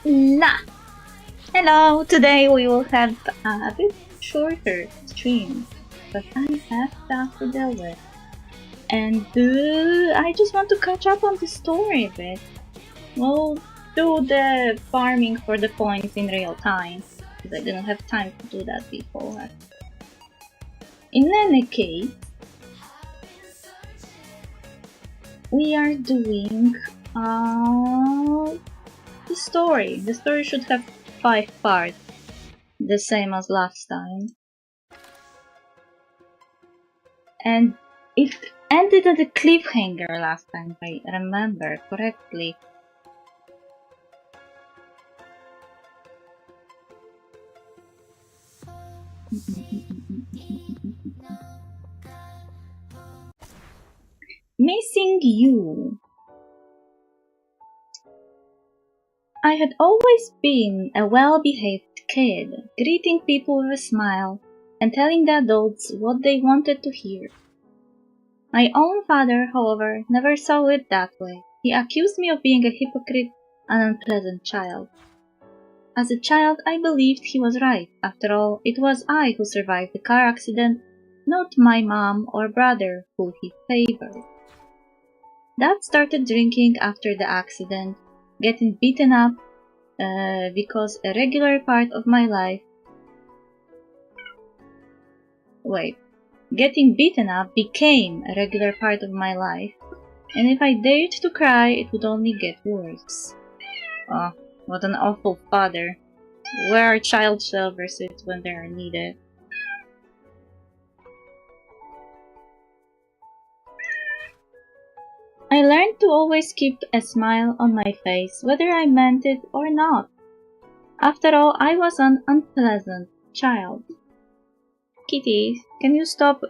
Nah. Hello, today we will have a bit shorter stream, but I have stuff to deal with. And I just want to catch up on the story a bit. We'll do the farming for the points in real time, because I didn't have time to do that before. In any case, we are doing the story. The story should have 5 parts, the same as last time. And it ended at a cliffhanger last time, if I remember correctly. Missing you. I had always been a well-behaved kid, greeting people with a smile and telling the adults what they wanted to hear. My own father, however, never saw it that way. He accused me of being a hypocrite and unpleasant child. As a child, I believed he was right. After all, it was I who survived the car accident, not my mom or brother who he favored. Dad started drinking after the accident, getting beaten up because a regular part of my life... Getting beaten up became a regular part of my life, and if I dared to cry, it would only get worse. Oh, what an awful father. Where are child services when they are needed? I learned to always keep a smile on my face, whether I meant it or not. After all, I was an unpleasant child. Kitty, can you stop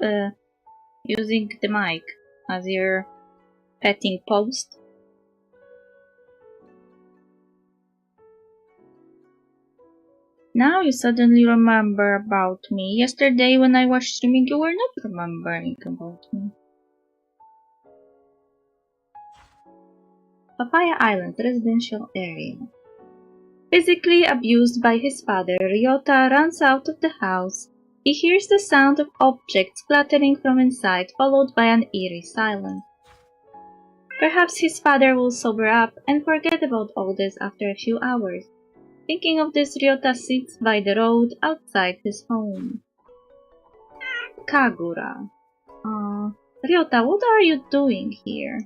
using the mic as your petting post? Now you suddenly remember about me. Yesterday when I was streaming, you were not remembering about me. Papaya Island residential area. Physically abused by his father, Ryota runs out of the house. He hears the sound of objects fluttering from inside, followed by an eerie silence. Perhaps his father will sober up and forget about all this after a few hours. Thinking of this, Ryota sits by the road outside his home. Kagura. Ryota, what are you doing here?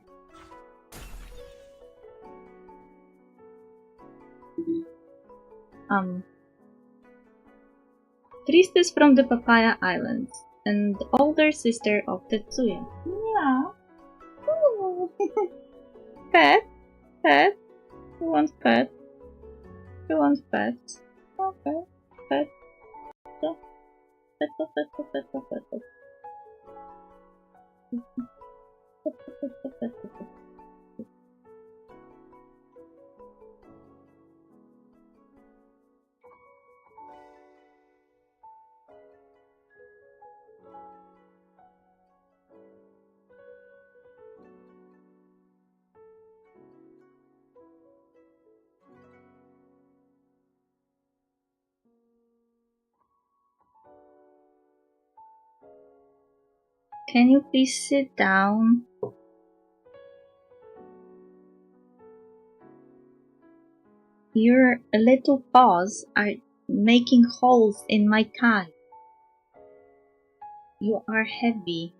Priestess from the Papaya Islands and older sister of Tetsuya. Yeah. Ooh. Pet? Pet? Who wants pet? Who wants pet? Okay. Pet. So. Pet. Can you please sit down? Your little paws are making holes in my thigh. You are heavy.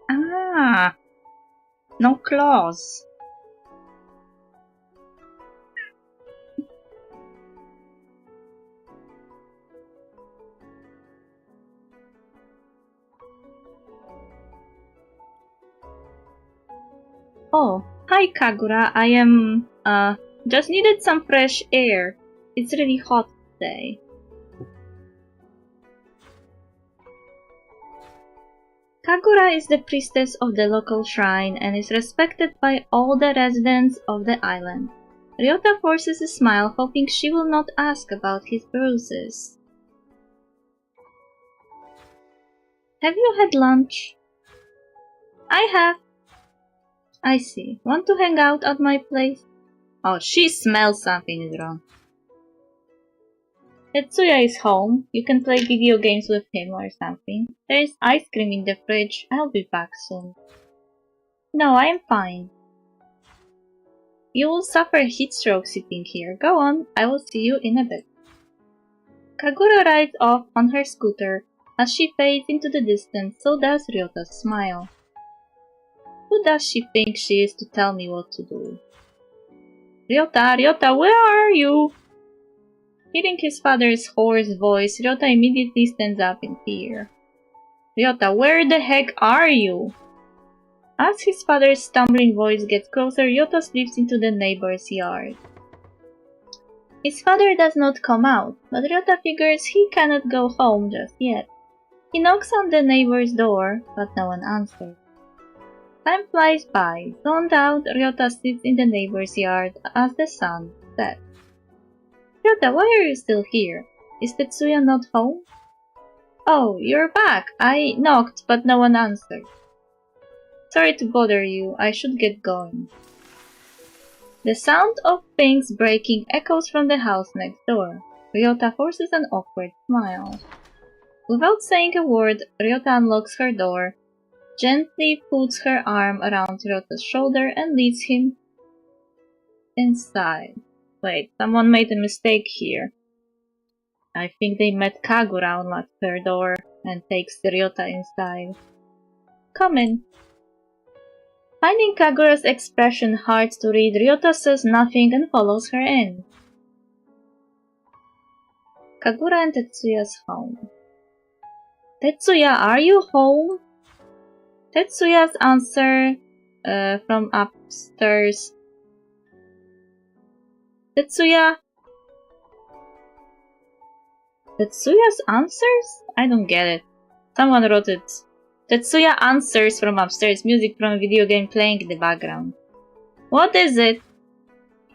Ah, no claws. Oh, hi Kagura, I am, just needed some fresh air. It's really hot today. Kagura is the priestess of the local shrine and is respected by all the residents of the island. Ryota forces a smile, hoping she will not ask about his bruises. Have you had lunch? I have. I see. Want to hang out at my place? Oh, she smells something is wrong. Tetsuya is home. You can play video games with him or something. There is ice cream in the fridge. I'll be back soon. No, I am fine. You will suffer a heat stroke sitting here. Go on, I will see you in a bit. Kagura rides off on her scooter. As she fades into the distance, so does Ryota's smile. Who does she think she is to tell me what to do? Ryota, where are you? Hearing his father's hoarse voice, Ryota immediately stands up in fear. Ryota, where the heck are you? As his father's stumbling voice gets closer, Ryota slips into the neighbor's yard. His father does not come out, but Ryota figures he cannot go home just yet. He knocks on the neighbor's door, but no one answers. Time flies by. Zoned out, Ryota sits in the neighbor's yard as the sun sets. Ryota, why are you still here? Is Tetsuya not home? Oh, you're back. I knocked, but no one answered. Sorry to bother you. I should get going. The sound of things breaking echoes from the house next door. Ryota forces an awkward smile. Without saying a word, Ryota unlocks her door, gently puts her arm around Ryota's shoulder and leads him inside. Wait, someone made a mistake here. I think they met Kagura unlocks her door and takes Ryota inside. Come in. Finding Kagura's expression hard to read, Ryota says nothing and follows her in. Kagura and Tetsuya's home. Tetsuya, are you home? Tetsuya's answer from upstairs. Tetsuya's answers? I don't get it. Someone wrote it. Tetsuya answers from upstairs, music from a video game playing in the background. What is it?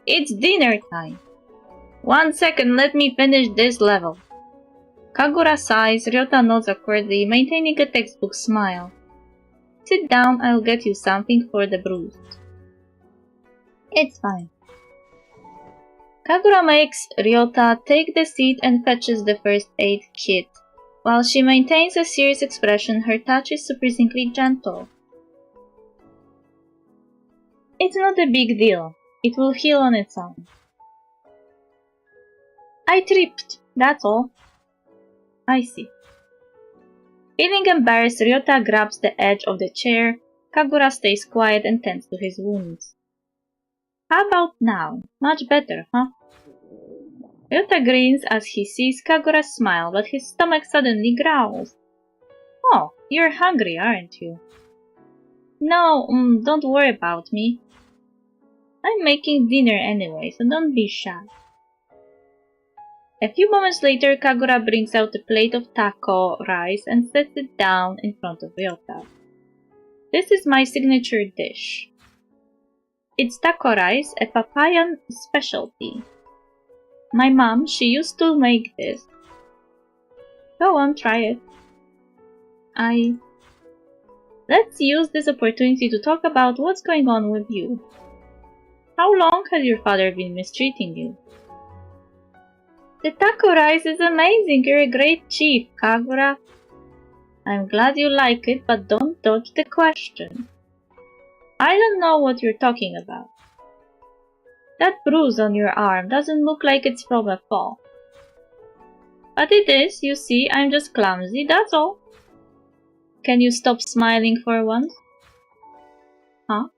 It's dinner time. 1 second, let me finish this level. Kagura sighs, Ryota nods awkwardly, maintaining a textbook smile. Sit down, I'll get you something for the bruise. It's fine. Kagura makes Ryota take the seat and fetches the first aid kit. While she maintains a serious expression, her touch is surprisingly gentle. It's not a big deal. It will heal on its own. I tripped, that's all. I see. Feeling embarrassed, Ryota grabs the edge of the chair. Kagura stays quiet and tends to his wounds. How about now? Much better, huh? Ryota grins as he sees Kagura smile, but his stomach suddenly growls. Oh, you're hungry, aren't you? No, don't worry about me. I'm making dinner anyway, so don't be shy. A few moments later, Kagura brings out a plate of taco rice and sets it down in front of Ryota. This is my signature dish. It's taco rice, a Papayan specialty. My mom, she used to make this. Go on, try it. Let's use this opportunity to talk about what's going on with you. How long has your father been mistreating you? The taco rice is amazing. You're a great chief, Kagura. I'm glad you like it, but don't dodge the question. I don't know what you're talking about. That bruise on your arm doesn't look like it's from a fall. But it is, you see, I'm just clumsy, that's all. Can you stop smiling for once? Huh?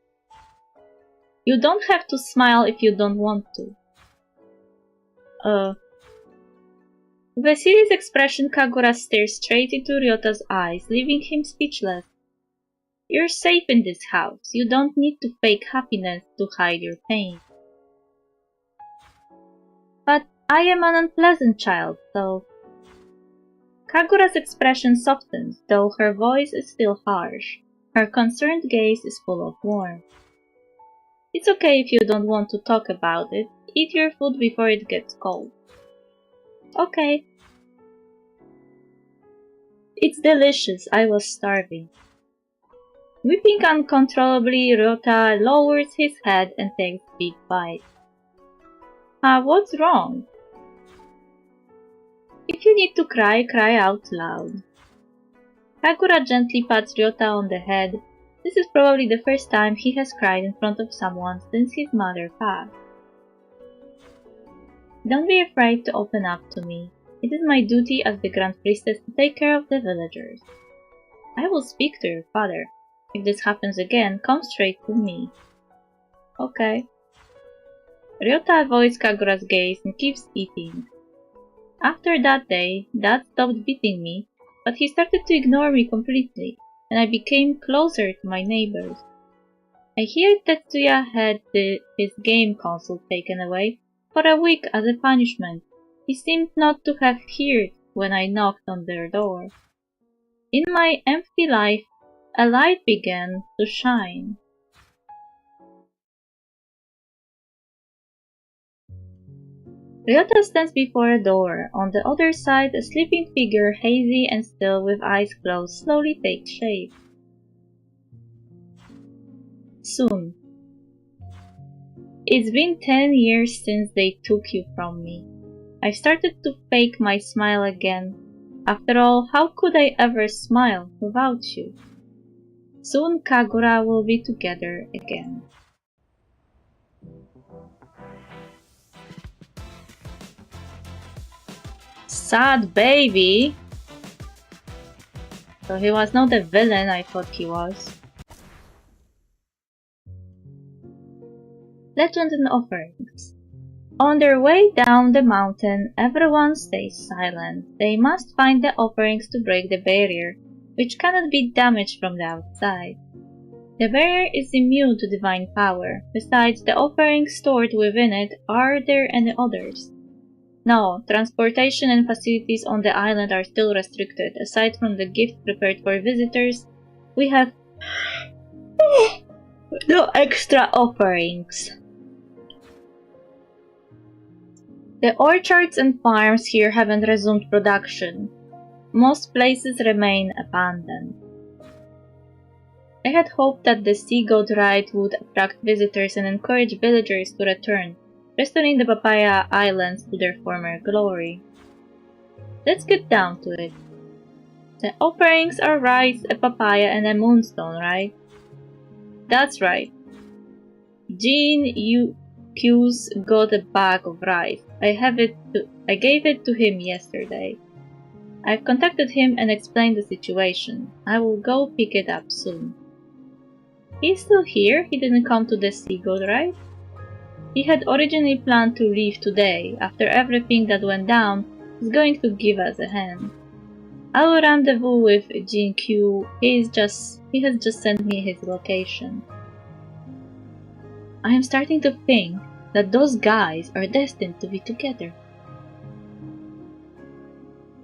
You don't have to smile if you don't want to. With a serious expression, Kagura stares straight into Ryota's eyes, leaving him speechless. You're safe in this house. You don't need to fake happiness to hide your pain. But I am an unpleasant child, so... Kagura's expression softens, though her voice is still harsh. Her concerned gaze is full of warmth. It's okay if you don't want to talk about it. Eat your food before it gets cold. Okay. It's delicious. I was starving. Weeping uncontrollably, Ryota lowers his head and takes a big bite. What's wrong? If you need to cry, cry out loud. Kagura gently pats Ryota on the head. This is probably the first time he has cried in front of someone since his mother passed. Don't be afraid to open up to me. It is my duty as the Grand Priestess to take care of the villagers. I will speak to your father. If this happens again, come straight to me. Okay. Ryota avoids Kagura's gaze and keeps eating. After that day, Dad stopped beating me, but he started to ignore me completely, and I became closer to my neighbors. I hear Tetsuya had his game console taken away for a week as a punishment. He seemed not to have heard when I knocked on their door. In my empty life, a light began to shine. Ryota stands before a door. On the other side, a sleeping figure, hazy and still with eyes closed, slowly takes shape. Soon. It's been 10 years since they took you from me. I started to fake my smile again. After all, how could I ever smile without you? Soon Kagura will be together again. Sad baby! So he was not the villain I thought he was. Legend and offerings. On their way down the mountain, everyone stays silent. They must find the offerings to break the barrier, which cannot be damaged from the outside. The barrier is immune to divine power. Besides the offerings stored within it, are there any others? No, transportation and facilities on the island are still restricted. Aside from the gift prepared for visitors, we have no extra offerings. The orchards and farms here haven't resumed production. Most places remain abandoned. I had hoped that the sea goat ride would attract visitors and encourage villagers to return, restoring the Papaya Islands to their former glory. Let's get down to it. The offerings are rice, a papaya, and a moonstone, right? That's right. Q's got a bag of rice. I gave it to him yesterday. I've contacted him and explained the situation. I will go pick it up soon. He's still here? He didn't come to the seagull, right? He had originally planned to leave today. After everything that went down, he's going to give us a hand. I will rendezvous with Q. He has just sent me his location. I am starting to think that those guys are destined to be together.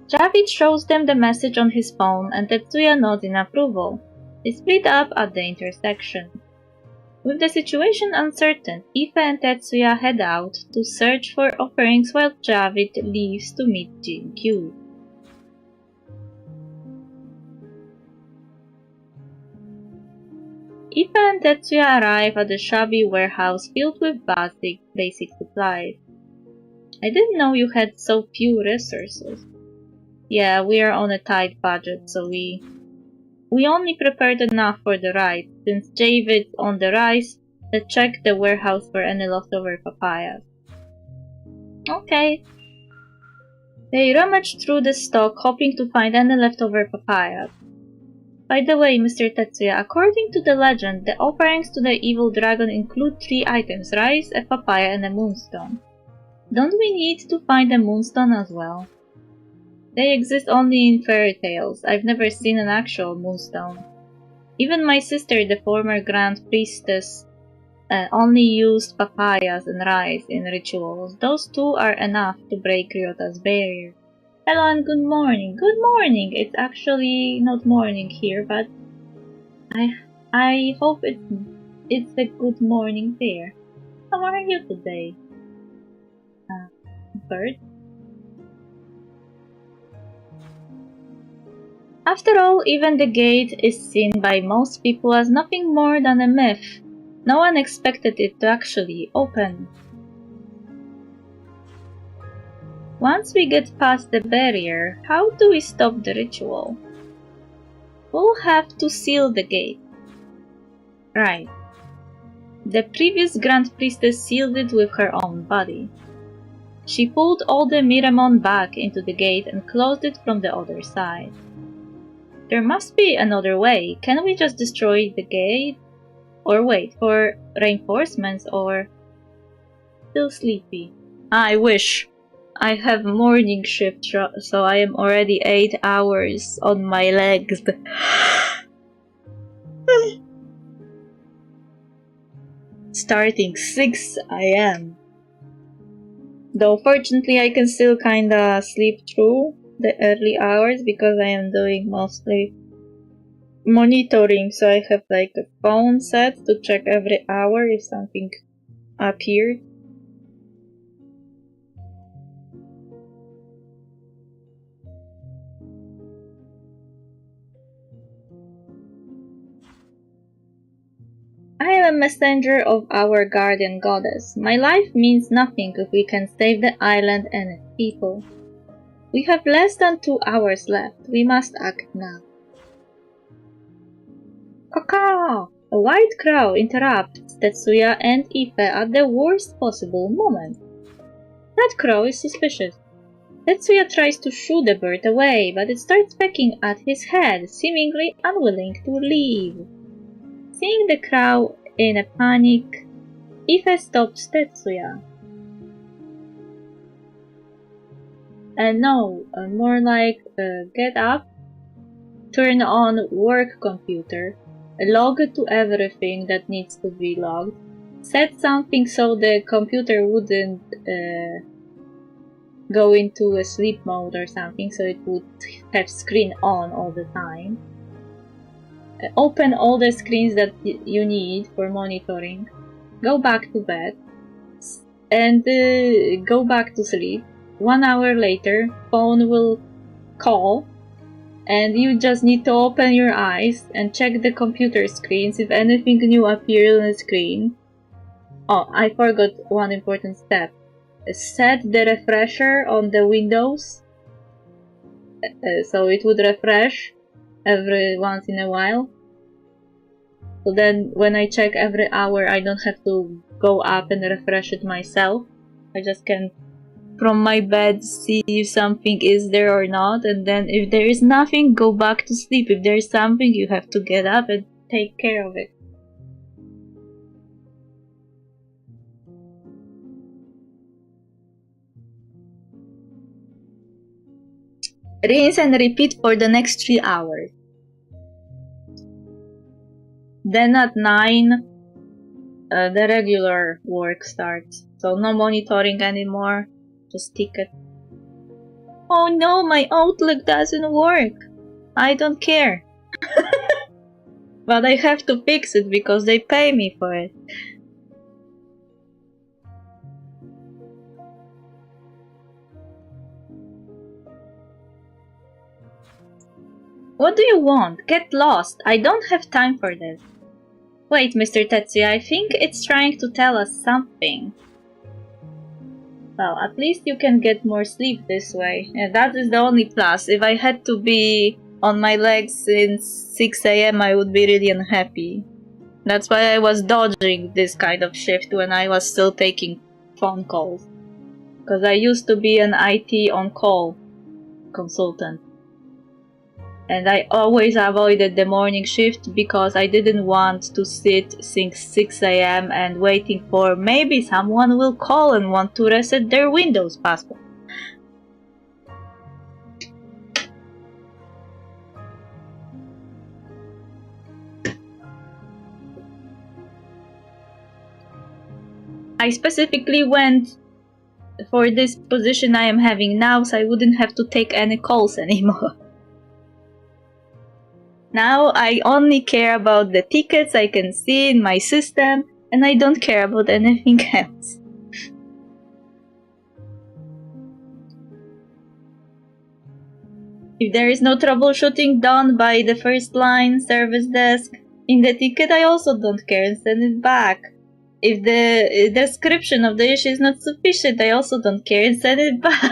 Javid shows them the message on his phone and Tetsuya nods in approval. They split up at the intersection. With the situation uncertain, Ife and Tetsuya head out to search for offerings while Javid leaves to meet Q. Ife and Tetsuya arrive at a shabby warehouse filled with basic supplies. I didn't know you had so few resources. Yeah, we are on a tight budget, so we only prepared enough for the ride. Since Javid's on the rise, let's check the warehouse for any leftover papayas. Okay. They rummaged through the stock, hoping to find any leftover papayas. By the way, Mr. Tetsuya, according to the legend, the offerings to the evil dragon include 3 items: rice, a papaya, and a moonstone. Don't we need to find a moonstone as well? They exist only in fairy tales. I've never seen an actual moonstone. Even my sister, the former Grand Priestess, only used papayas and rice in rituals. Those 2 are enough to break Ryota's barrier. Hello and good morning. Good morning. It's actually not morning here, but I hope it's a good morning there. How are you today? Bird? After all, even the gate is seen by most people as nothing more than a myth. No one expected it to actually open. Once we get past the barrier, how do we stop the ritual? We'll have to seal the gate. Right. The previous Grand Priestess sealed it with her own body. She pulled all the Miramon back into the gate and closed it from the other side. There must be another way. Can we just destroy the gate? Or wait for reinforcements or... Still sleepy. I wish. I have morning shift, so I am already 8 hours on my legs. Starting 6 AM. Though fortunately I can still kinda sleep through the early hours because I am doing mostly monitoring, so I have like a phone set to check every hour if something appeared. I am a messenger of our guardian goddess. My life means nothing if we can save the island and its people. We have less than 2 hours left. We must act now. Caw! A white crow interrupts Tetsuya and Ife at the worst possible moment. That crow is suspicious. Tetsuya tries to shoo the bird away, but it starts pecking at his head, seemingly unwilling to leave. Seeing the crow in a panic, Ife stops Tetsuya. No, more like get up, turn on work computer, log to everything that needs to be logged, set something so the computer wouldn't go into a sleep mode or something, so it would have screen on all the time. Open all the screens that you need for monitoring, go back to bed, and go back to sleep. 1 hour later, phone will call, and you just need to open your eyes and check the computer screens if anything new appears on the screen. Oh, I forgot one important step. Set the refresher on the Windows, so it would refresh every once in a while. So then when I check every hour, I don't have to go up and refresh it myself. I just can from my bed see if something is there or not, and then if there is nothing, go back to sleep. If there is something, you have to get up and take care of it. Rinse and repeat for the next 3 hours. Then at 9, the regular work starts. So no monitoring anymore, just ticket. Oh no, my Outlook doesn't work. I don't care. But I have to fix it because they pay me for it. What do you want? Get lost. I don't have time for this. Wait, Mr. Tetsuya, I think it's trying to tell us something. Well, at least you can get more sleep this way. And that is the only plus. If I had to be on my legs since 6 AM, I would be really unhappy. That's why I was dodging this kind of shift when I was still taking phone calls. Because I used to be an IT on-call consultant. And I always avoided the morning shift because I didn't want to sit since 6 AM and waiting for maybe someone will call and want to reset their Windows password. I specifically went for this position I am having now so I wouldn't have to take any calls anymore. Now I only care about the tickets I can see in my system, and I don't care about anything else. If there is no troubleshooting done by the first line service desk in the ticket, I also don't care and send it back. If the description of the issue is not sufficient, I also don't care and send it back.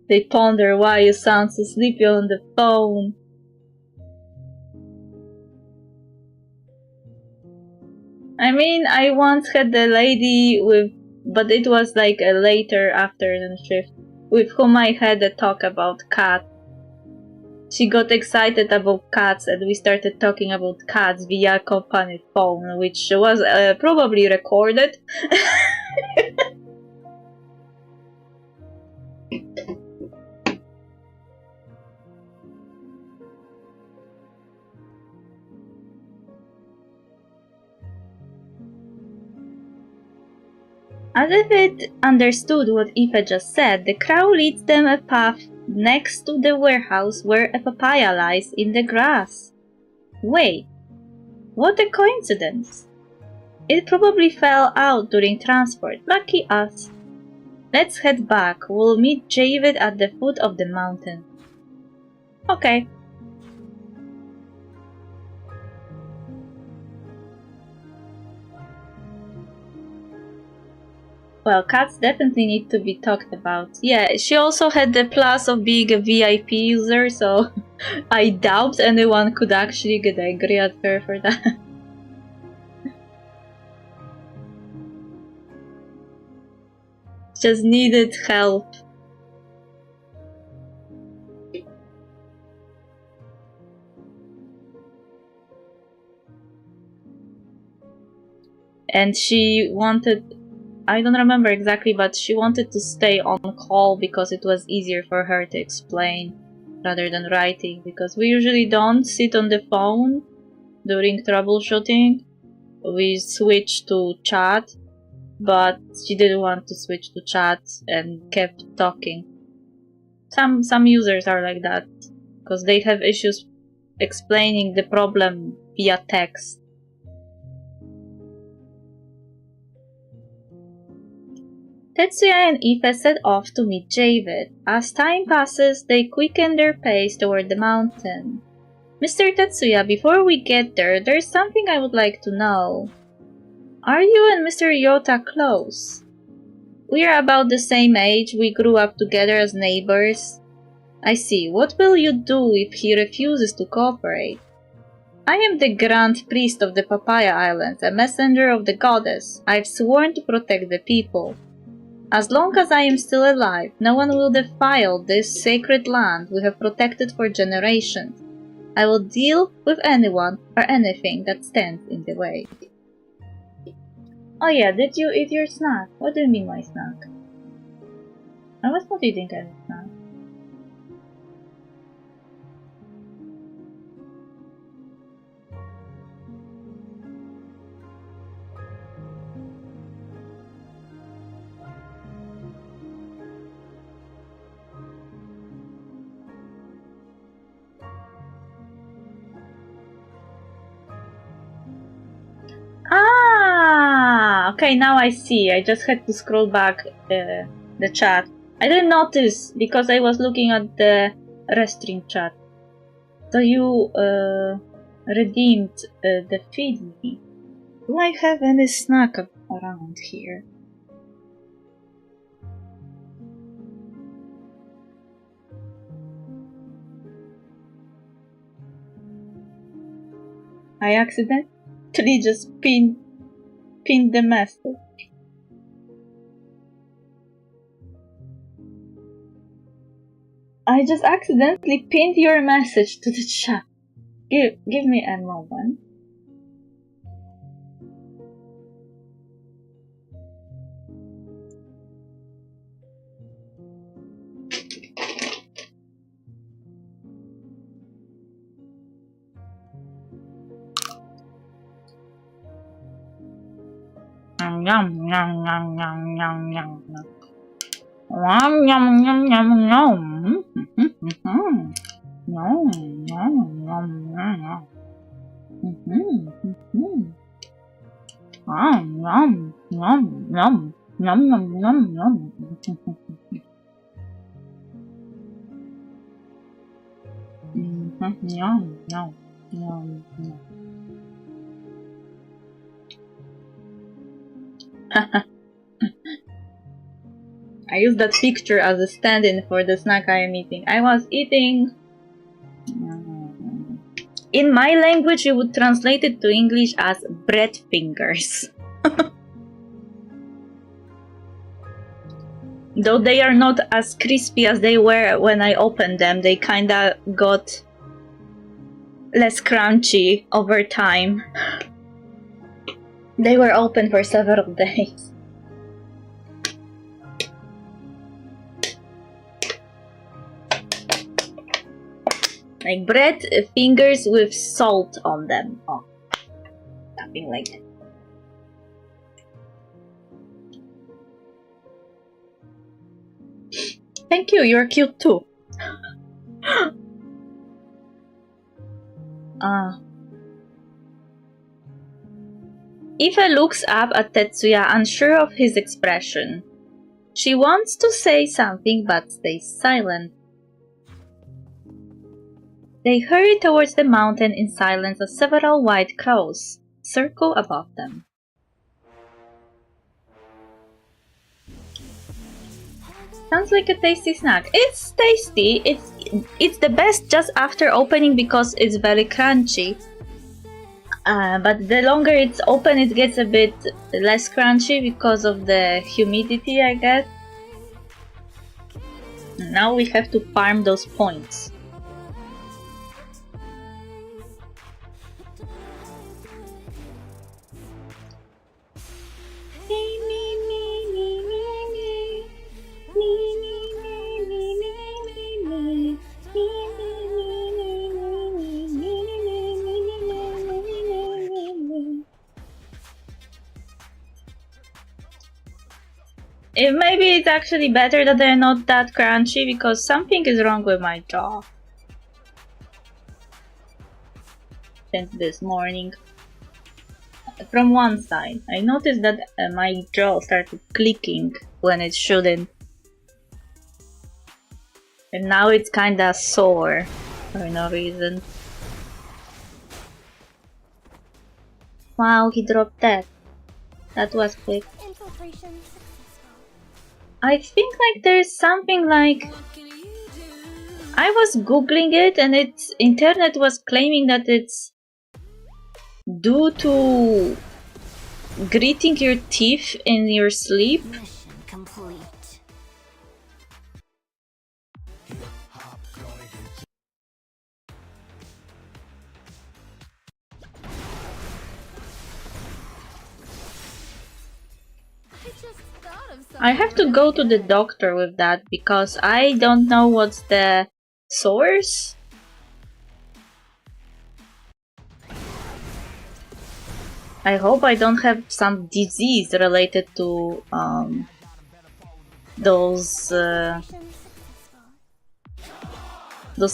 They ponder why you sound so sleepy on the phone. I mean, I once had a lady but it was like a later afternoon shift, with whom I had a talk about cats. She got excited about cats and we started talking about cats via company phone, which was probably recorded. As if it understood what Aoife just said, the crow leads them a path next to the warehouse where a papaya lies in the grass. Wait, what a coincidence! It probably fell out during transport, lucky us. Let's head back, we'll meet Javid at the foot of the mountain. Okay. Well, cats definitely need to be talked about. Yeah, she also had the plus of being a VIP user, so I doubt anyone could actually get angry at her for that. Just needed help. And she wanted, I don't remember exactly, but she wanted to stay on call because it was easier for her to explain rather than writing, because we usually don't sit on the phone during troubleshooting. We switch to chat, but she didn't want to switch to chat and kept talking. Some users are like that because they have issues explaining the problem via text. Tetsuya and Aoife set off to meet Javid. As time passes, they quicken their pace toward the mountain. Mr. Tetsuya, before we get there, there's something I would like to know. Are you and Mr. Yota close? We are about the same age, we grew up together as neighbors. I see. What will you do if he refuses to cooperate? I am the Grand Priest of the Papaya Islands, a messenger of the goddess. I've sworn to protect the people. As long as I am still alive, no one will defile this sacred land we have protected for generations. I will deal with anyone or anything that stands in the way. Oh yeah, did you eat your snack? What do you mean my snack? I was not eating any snack. Ah, okay, now I see. I just had to scroll back the chat. I didn't notice because I was looking at the restream chat. So you redeemed the feed me. Do I have any snack around here? I accidentally just pinned the message. I just accidentally pinned your message to the chat. Give me a moment. Yum yum yum yum yum yum. Yum yum yum yum yum. Yum yum yum yum. Yum yum yum yum yum yum yum yum. No, no, no, no. I used that picture as a stand-in for the snack I am eating. I was eating... In my language, you would translate it to English as bread fingers. Though they are not as crispy as they were when I opened them, they kinda got less crunchy over time. They were open for several days. Like bread fingers with salt on them. Oh, something like that. Thank you, you're cute too. Ife looks up at Tetsuya, unsure of his expression. She wants to say something but stays silent. They hurry towards the mountain in silence as several white crows circle above them. Sounds like a tasty snack. It's tasty. It's the best just after opening because it's very crunchy. But the longer it's open, it gets a bit less crunchy because of the humidity, I guess. Now we have to farm those points. Maybe it's actually better that they're not that crunchy because something is wrong with my jaw. Since this morning. From one side, I noticed that my jaw started clicking when it shouldn't. And now it's kinda sore for no reason. Wow, he dropped that. That was quick. I think like there's something like... I was googling it and internet was claiming that it's due to gritting your teeth in your sleep. Mission complete. I have to go to the doctor with that because I don't know what's the source. I hope I don't have some disease related to those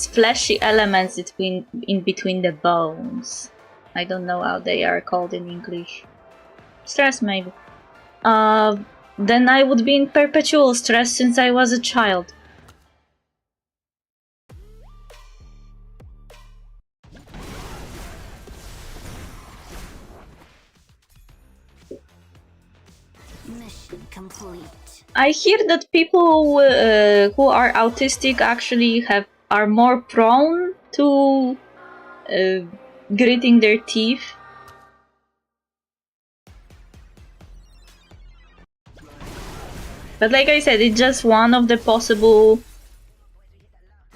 fleshy elements in between the bones. I don't know how they are called in English. Stress, maybe. Then I would be in perpetual stress since I was a child. Mission complete. I hear that people who are autistic actually are more prone to gritting their teeth. But like I said, it's just one of the possible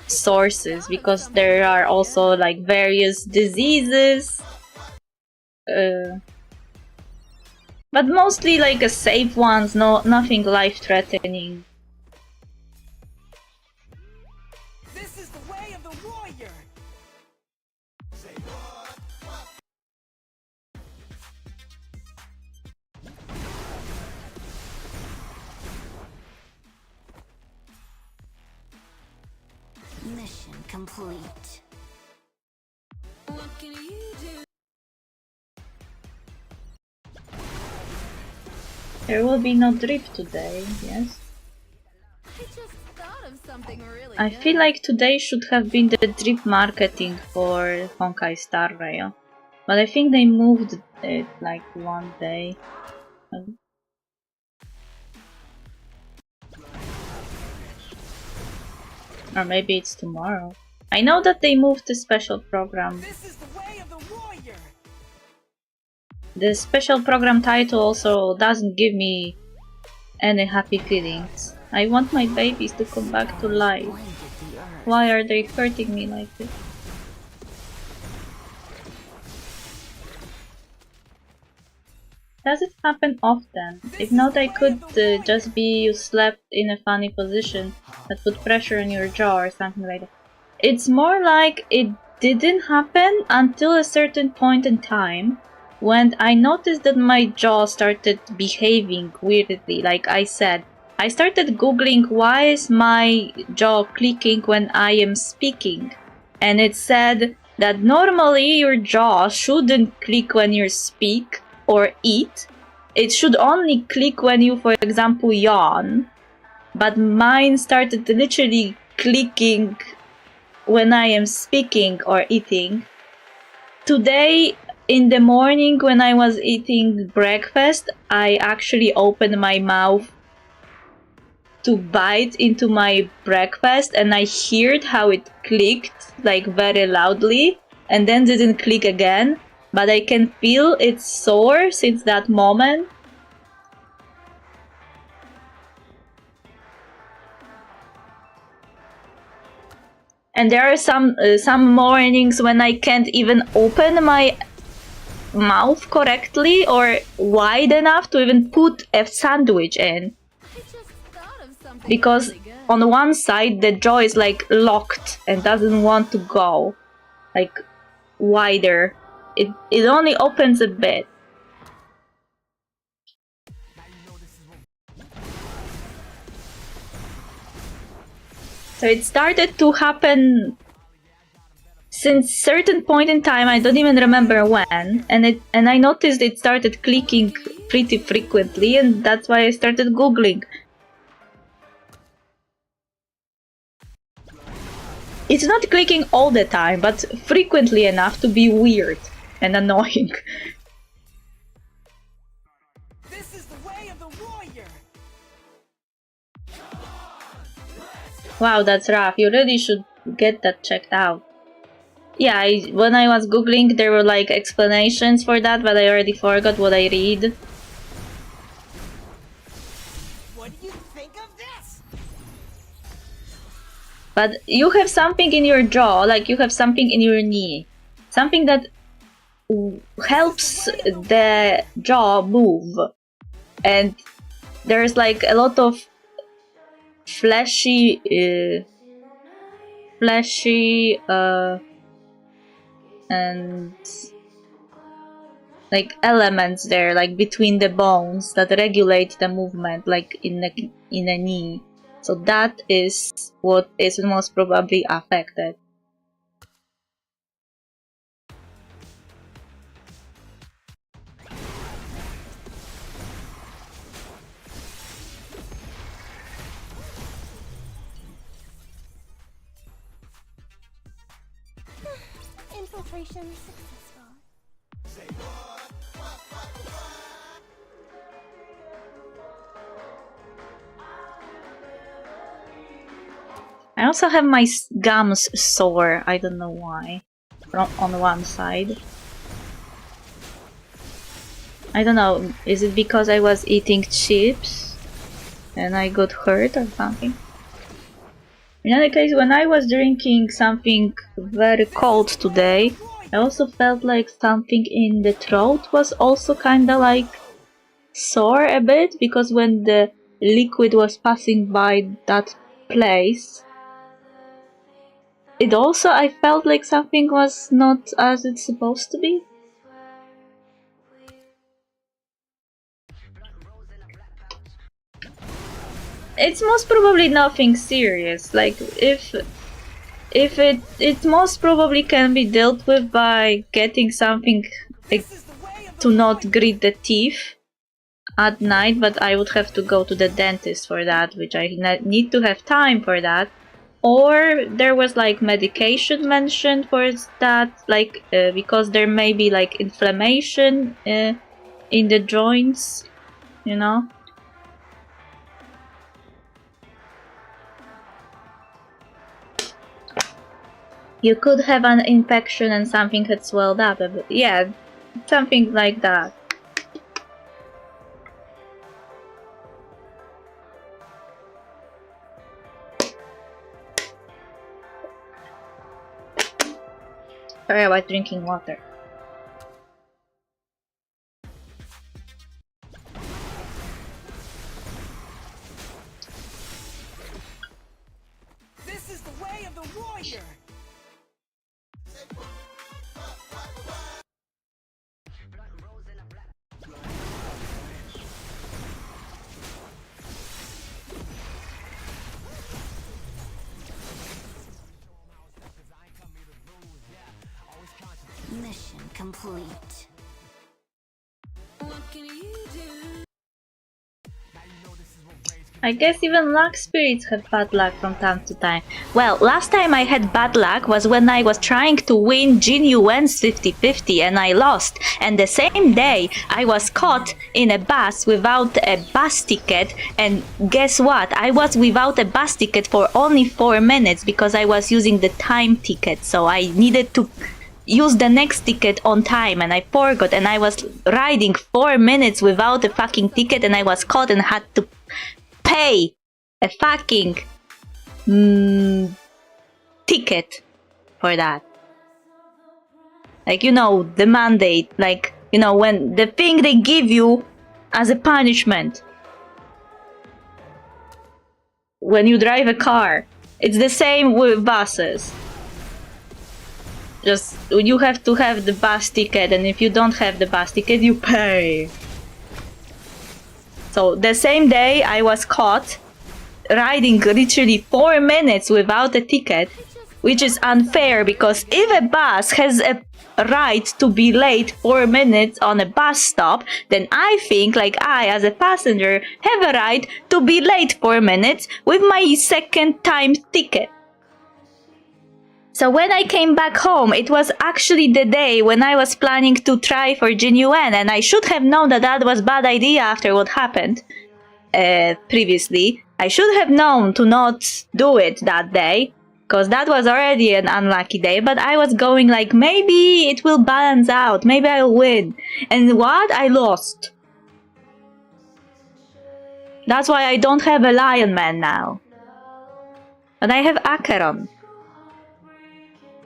sources because there are also like various diseases. But mostly like a safe ones, nothing life-threatening. This is the way of the warrior. Mission complete. What can you do? There will be no drip today, yes? I just thought of something really I good. feel like today should have been the drip marketing for Honkai Star Rail. But I think they moved it like one day. Or maybe it's tomorrow. I know that they moved the special program. This is the way of the warrior. The special program title also doesn't give me any happy feelings. I want my babies to come back to life. Why are they hurting me like this? Does it happen often? If not, I could just be you slept in a funny position that put pressure on your jaw or something like that. It's more like it didn't happen until a certain point in time when I noticed that my jaw started behaving weirdly. Like I said, I started googling why is my jaw clicking when I am speaking, and it said that normally your jaw shouldn't click when you speak or eat. It should only click when you, for example, yawn. But mine started literally clicking when I am speaking or eating. Today, in the morning when I was eating breakfast, I actually opened my mouth to bite into my breakfast and I heard how it clicked like very loudly and then didn't click again. But I can feel it's sore since that moment. And there are some mornings when I can't even open my mouth correctly or wide enough to even put a sandwich in. I just thought of something Because really good. on one side the jaw is like locked and doesn't want to go like wider. It only opens a bit. So it started to happen since certain point in time, I don't even remember when, and I noticed it started clicking pretty frequently, and that's why I started googling. It's not clicking all the time, but frequently enough to be weird and annoying. This is the way of the warrior. Wow, that's rough. You really should get that checked out. Yeah, when I was googling, there were like explanations for that, but I already forgot what I read. What do you think of this? But you have something in your jaw, like you have something in your knee. Something that helps the jaw move. And there's like a lot of fleshy and like elements there, like between the bones that regulate the movement, like in a knee. So that is what is most probably affected. Infiltration successful. I also have my gums sore, I don't know why, on one side. I don't know, is it because I was eating chips and I got hurt or something? In any case, when I was drinking something very cold today, I also felt like something in the throat was also kinda like sore a bit, because when the liquid was passing by that place, it also, I felt like something was not as it's supposed to be. It's most probably nothing serious. Like if it most probably can be dealt with by getting something like to not grit the teeth. at night, but I would have to go to the dentist for that, which I need to have time for that. Or there was like medication mentioned for that, like because there may be like inflammation in the joints, you know. You could have an infection and something had swelled up, but yeah, something like that. Sorry about drinking water. This is the way of the warrior. Mission complete. What can you do? I guess even luck spirits have bad luck from time to time. Well, last time I had bad luck was when I was trying to win Jin Yuan's 50-50 and I lost. And the same day I was caught in a bus without a bus ticket, and guess what? I was without a bus ticket for only 4 minutes because I was using the time ticket, so I needed to use the next ticket on time and I forgot, and I was riding 4 minutes without a fucking ticket and I was caught and had to pay a fucking ticket for that. Like, you know, the mandate, like, you know, when the thing they give you as a punishment when you drive a car. It's the same with buses. Just, you have to have the bus ticket, and if you don't have the bus ticket, you pay. So the same day I was caught riding literally 4 minutes without a ticket, which is unfair because if a bus has a right to be late 4 minutes on a bus stop, then I think like I as a passenger have a right to be late 4 minutes with my second time ticket. So when I came back home, it was actually the day when I was planning to try for Jin Yuan, and I should have known that that was a bad idea after what happened previously. I should have known to not do it that day, because that was already an unlucky day, but I was going like, maybe it will balance out, maybe I'll win. And what? I lost. That's why I don't have a Lion Man now. But I have Acheron,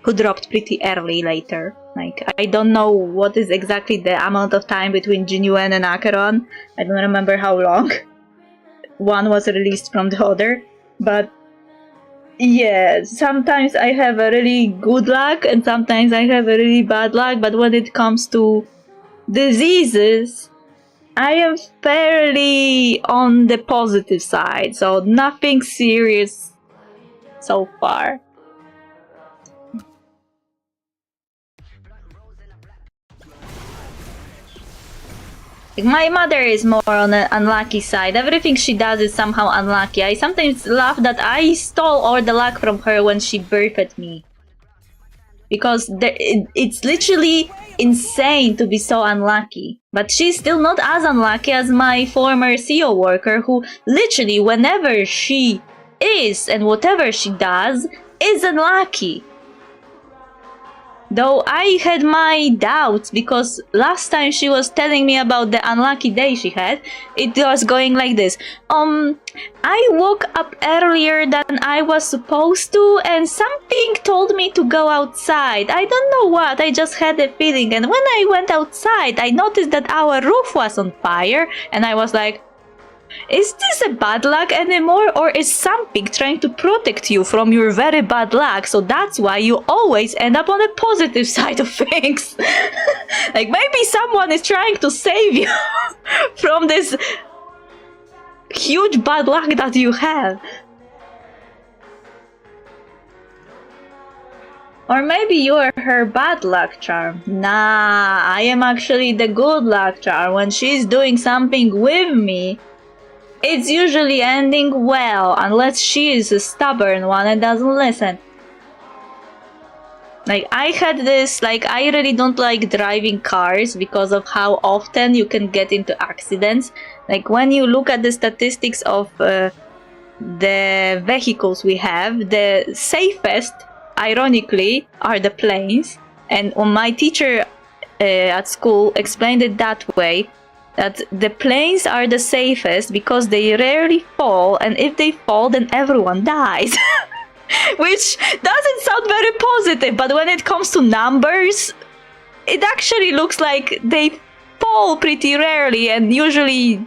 who dropped pretty early later. Like, I don't know what is exactly the amount of time between Jin Yuan and Acheron. I don't remember how long one was released from the other. But yeah, sometimes I have a really good luck and sometimes I have a really bad luck. But when it comes to diseases, I am fairly on the positive side. So nothing serious so far. My mother is more on the unlucky side. Everything she does is somehow unlucky. I sometimes laugh that I stole all the luck from her when she birthed me. Because it's literally insane to be so unlucky. But she's still not as unlucky as my former CEO worker, who literally whenever she is and whatever she does is unlucky. Though I had my doubts, because last time she was telling me about the unlucky day she had, it was going like this. I woke up earlier than I was supposed to and something told me to go outside. I don't know what, I just had a feeling, and when I went outside I noticed that our roof was on fire and I was like, is this a bad luck anymore, or is something trying to protect you from your very bad luck, so that's why you always end up on the positive side of things? Like, maybe someone is trying to save you from this huge bad luck that you have. Or maybe you are her bad luck charm. Nah, I am actually the good luck charm. When she's doing something with me, it's usually ending well, unless she is a stubborn one and doesn't listen. Like, I had this, like, I really don't like driving cars because of how often you can get into accidents. Like, when you look at the statistics of the vehicles we have, the safest, ironically, are the planes. And my teacher at school explained it that way, that the planes are the safest because they rarely fall, and if they fall, then everyone dies. Which doesn't sound very positive, but when it comes to numbers, it actually looks like they fall pretty rarely, and usually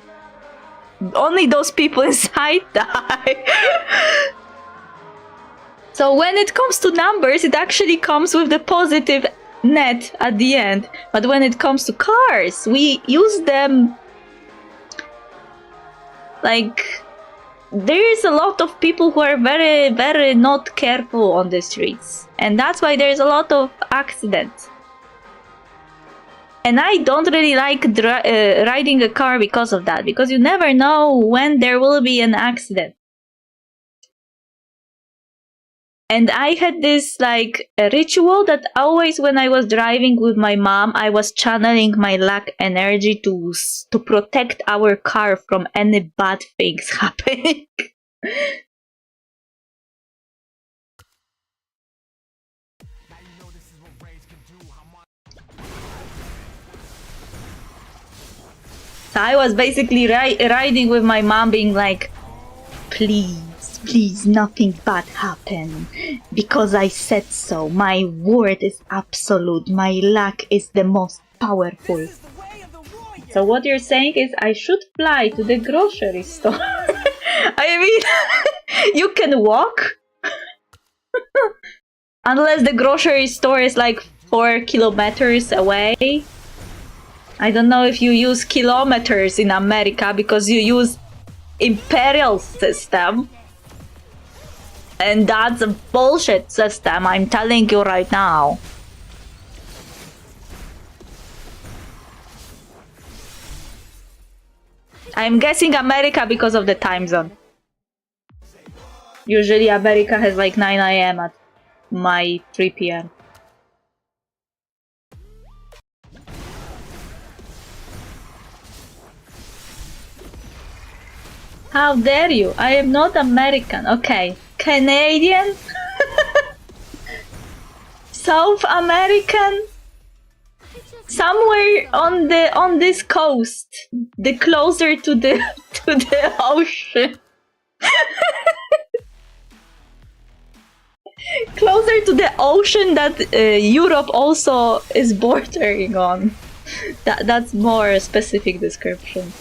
only those people inside die. So when it comes to numbers, it actually comes with the positive net at the end. But when it comes to cars, we use them like... There's a lot of people who are very, very not careful on the streets. And that's why there's a lot of accidents. And I don't really like riding a car because of that. Because you never know when there will be an accident. And I had this like a ritual that always when I was driving with my mom, I was channeling my luck energy to protect our car from any bad things happening. So I was basically riding with my mom being like, Please, nothing bad happen. Because I said so. My word is absolute. My luck is the most powerful. This is the way of the warrior. So what you're saying is I should fly to the grocery store. I mean, you can walk. Unless the grocery store is like 4 kilometers away. I don't know if you use kilometers in America because you use imperial system. And that's a bullshit system, I'm telling you right now. I'm guessing America because of the time zone. Usually America has like 9 AM at my 3 PM. How dare you? I am not American. Okay. Canadian? South American? Somewhere on this coast. The closer to the ocean. Closer to the ocean that Europe also is bordering on. That's more a specific description.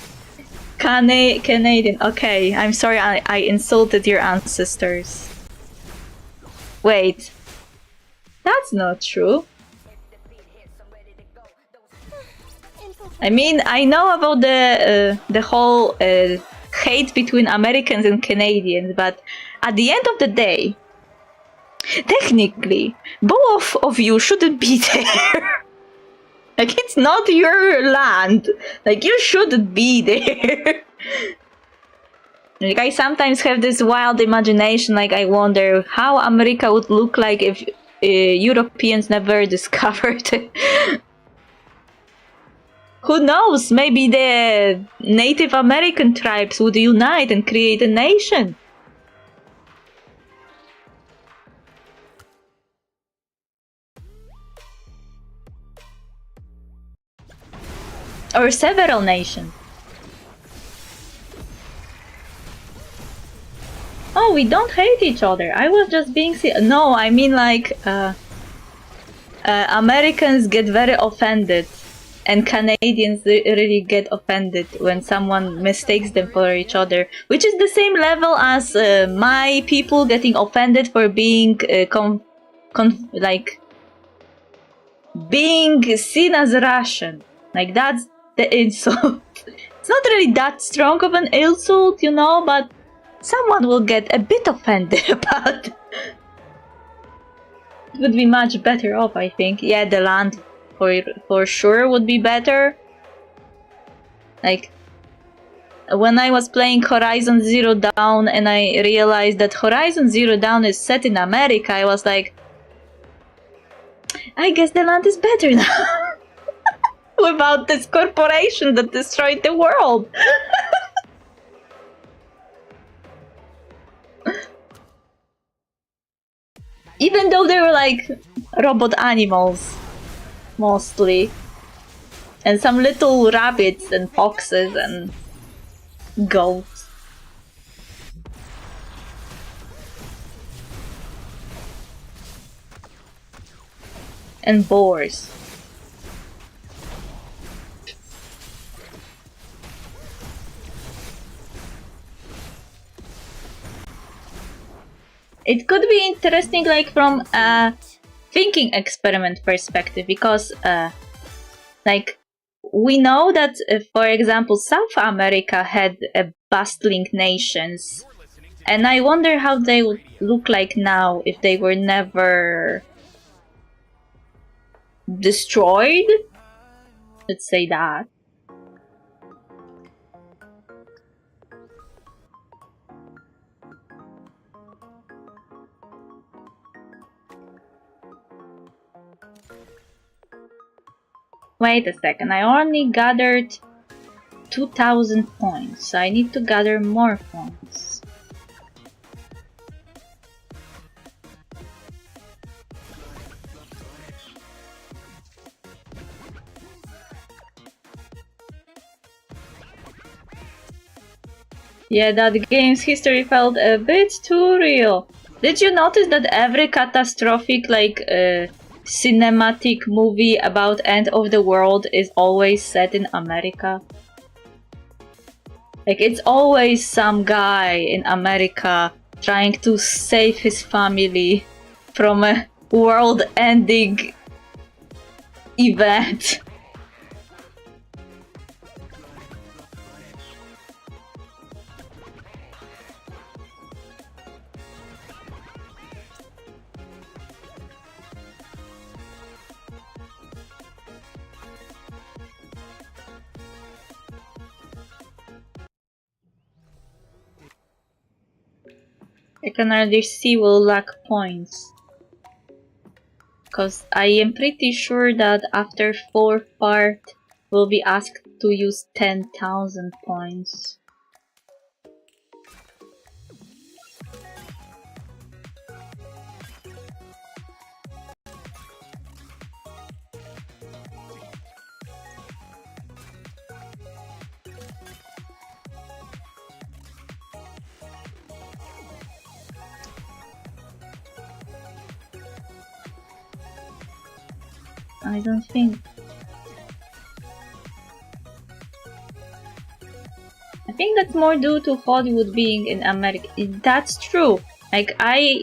Canadian. Okay, I'm sorry I insulted your ancestors. Wait. That's not true. I mean, I know about the whole hate between Americans and Canadians, but at the end of the day, technically, both of you shouldn't be there. Like, it's not your land. Like, you shouldn't be there. Like, I sometimes have this wild imagination, like, I wonder how America would look like if Europeans never discovered it. Who knows? Maybe the Native American tribes would unite and create a nation. Or several nations. Oh, we don't hate each other. I was just being no, I mean like Americans get very offended and Canadians really get offended when someone mistakes them for each other, which is the same level as my people getting offended for being like being seen as Russian. Like, that's the insult. It's not really that strong of an insult, you know, but someone will get a bit offended about. would be much better off, I think. Yeah, the land for sure would be better. Like, when I was playing Horizon Zero Dawn and I realized that Horizon Zero Dawn is set in America, I was like, I guess the land is better now. Without this corporation that destroyed the world. Even though they were like robot animals, mostly. And some little rabbits and foxes and goats. And boars. It could be interesting, like, from a thinking experiment perspective, because, like, we know that, for example, South America had bustling nations, and I wonder how they would look like now if they were never destroyed? Let's say that. Wait a second, I only gathered 2000 points, so I need to gather more points. Yeah, that game's history felt a bit too real. Did you notice that every catastrophic, like, cinematic movie about end of the world is always set in America? Like, it's always some guy in America trying to save his family from a world-ending event. I can already see we'll lack points. Because I am pretty sure that after 4th part, we'll be asked to use 10,000 points. I don't think. I think that's more due to Hollywood being in America. That's true. Like,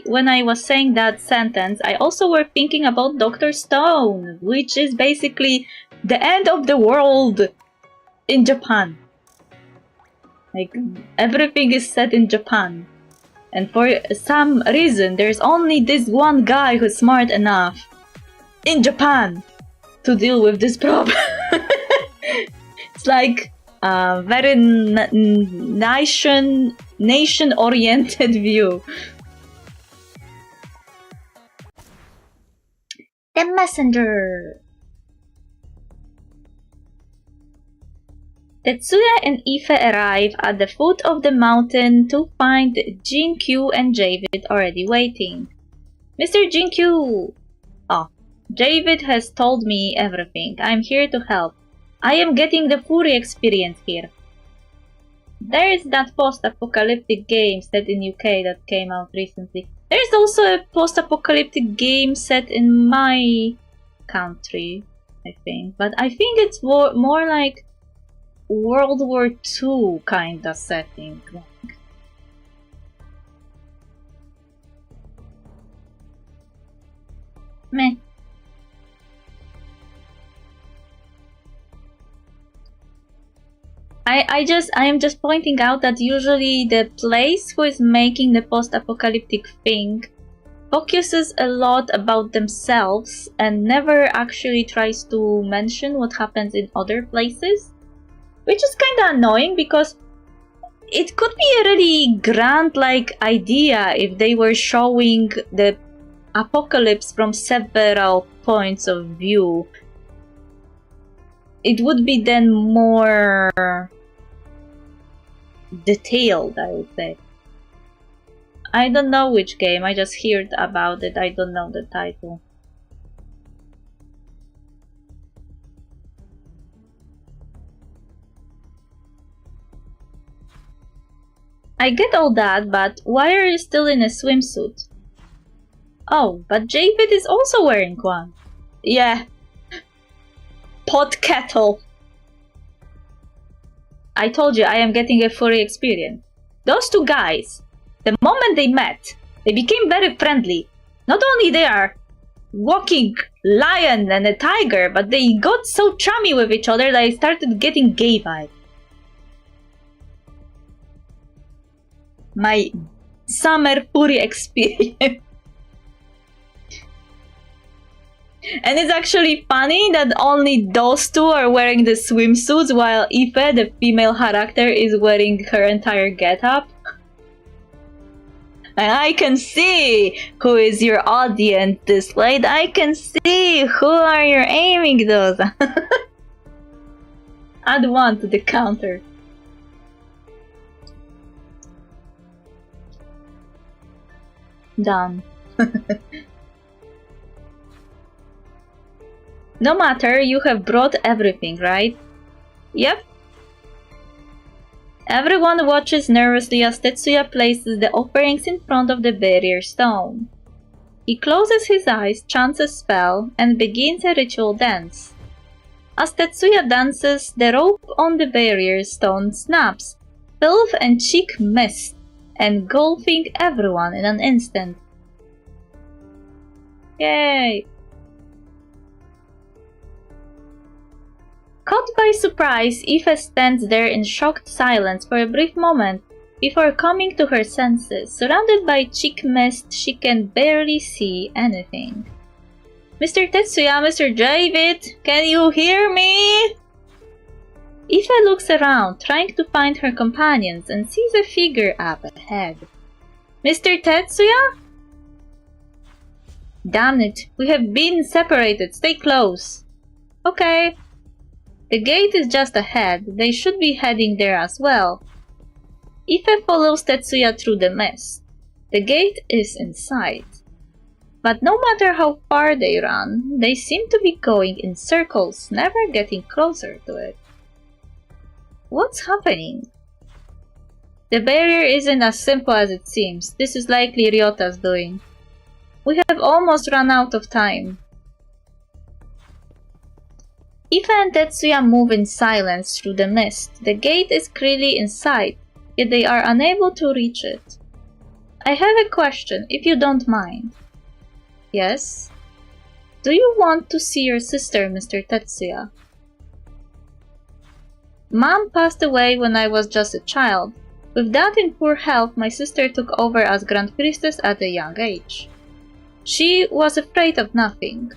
when I was saying that sentence, I also were thinking about Dr. Stone, which is basically the end of the world in Japan. Like, everything is set in Japan. And for some reason, there's only this one guy who's smart enough in Japan to deal with this problem. It's like a very nation-oriented view. The messenger. Tetsuya and Ife arrive at the foot of the mountain to find Jinkyu and Javid already waiting. Mr. Jinkyu! Oh, Javid has told me everything. I'm here to help. I am getting the Fury experience here. There is that post-apocalyptic game set in UK that came out recently. There is also a post-apocalyptic game set in my country, I think. But I think it's more like World War II kinda setting. Meh. I am just pointing out that usually the place who is making the post-apocalyptic thing focuses a lot about themselves and never actually tries to mention what happens in other places, which is kind of annoying because it could be a really grand idea if they were showing the apocalypse from several points of view. It would be then more detailed, I would say. I don't know which game, I just heard about it, I don't know the title. I get all that, but why are you still in a swimsuit? Oh, but Javid is also wearing one. Yeah. Pot kettle. I told you I am getting a furry experience. Those two guys, the moment they met, they became very friendly. Not only they are walking lion and a tiger, but they got so chummy with each other that I started getting gay vibes. My summer furry experience. And it's actually funny that only those two are wearing the swimsuits while Aoife, the female character, is wearing her entire getup. And I can see who is your audience, Dislyte. I can see who are you aiming those. Add one to the counter. Done. No matter, you have brought everything, right? Yep. Everyone watches nervously as Tetsuya places the offerings in front of the barrier stone. He closes his eyes, chants a spell, and begins a ritual dance. As Tetsuya dances, the rope on the barrier stone snaps, filth and cheek mist, engulfing everyone in an instant. Yay! Caught by surprise, Aoife stands there in shocked silence for a brief moment before coming to her senses. Surrounded by cheek mist, she can barely see anything. Mr. Tetsuya, Mr. Javid, can you hear me? Aoife looks around, trying to find her companions, and sees a figure up ahead. Mr. Tetsuya? Damn it, we have been separated, stay close. Okay. The gate is just ahead, they should be heading there as well. Aoife follows Tetsuya through the mist. The gate is in sight. But no matter how far they run, they seem to be going in circles, never getting closer to it. What's happening? The barrier isn't as simple as it seems. This is likely Ryota's doing. We have almost run out of time. Aoife and Tetsuya move in silence through the mist. The gate is clearly in sight, yet they are unable to reach it. I have a question, if you don't mind. Yes? Do you want to see your sister, Mr. Tetsuya? Mom passed away when I was just a child. With Dad in poor health, my sister took over as Grand Priestess at a young age. She was afraid of nothing.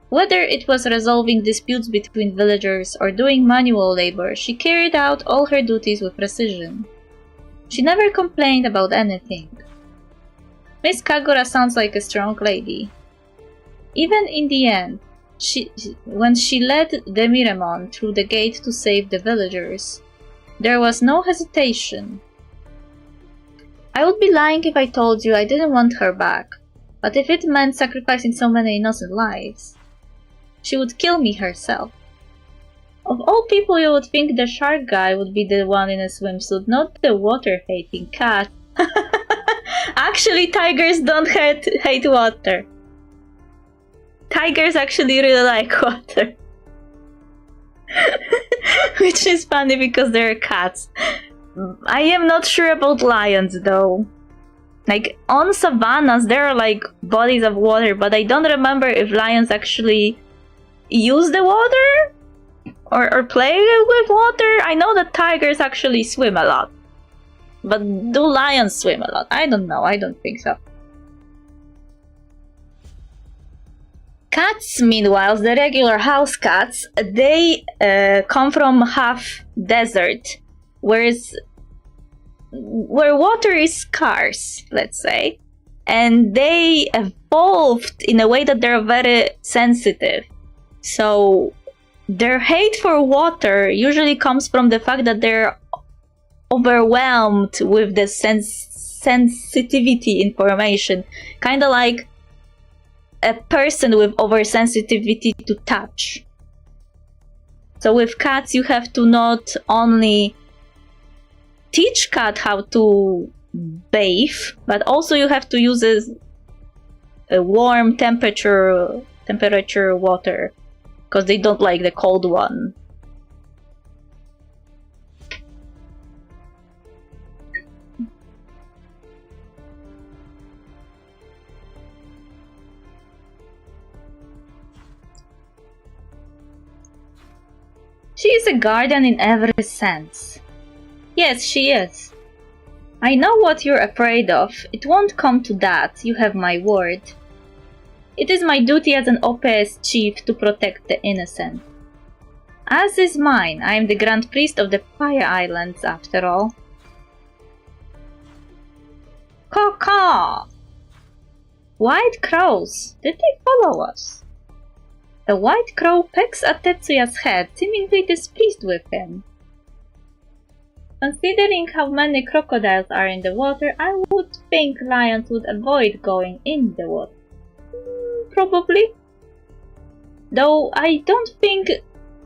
Whether it was resolving disputes between villagers or doing manual labor, she carried out all her duties with precision. She never complained about anything. Miss Kagura sounds like a strong lady. Even in the end, when she led Demiremon through the gate to save the villagers, there was no hesitation. I would be lying if I told you I didn't want her back, but if it meant sacrificing so many innocent lives, she would kill me herself. Of all people, you would think the shark guy would be the one in a swimsuit, not the water-hating cat. Actually, tigers don't hate water. Tigers actually really like water. Which is funny because they're cats. I am not sure about lions though. Like, on savannas there are like bodies of water, but I don't remember if lions actually use the water or play with water. I know that tigers actually swim a lot. But do lions swim a lot? I don't know, I don't think so. Cats, meanwhile, the regular house cats, they come from half desert, where water is scarce, let's say, and they evolved in a way that they're very sensitive. So their hate for water usually comes from the fact that they're overwhelmed with the sensitivity information, kind of like a person with oversensitivity to touch. So with cats, you have to not only teach cat how to bathe, but also you have to use a warm temperature water, because they don't like the cold one. She is a guardian in every sense. Yes, she is. I know what you're afraid of. It won't come to that, you have my word. It is my duty as an OPS chief to protect the innocent. As is mine, I am the Grand Priest of the Fire Islands, after all. Caw-caw! White crows! Did they follow us? A white crow pecks at Tetsuya's head, seemingly displeased with him. Considering how many crocodiles are in the water, I would think lions would avoid going in the water. Probably. Though I don't think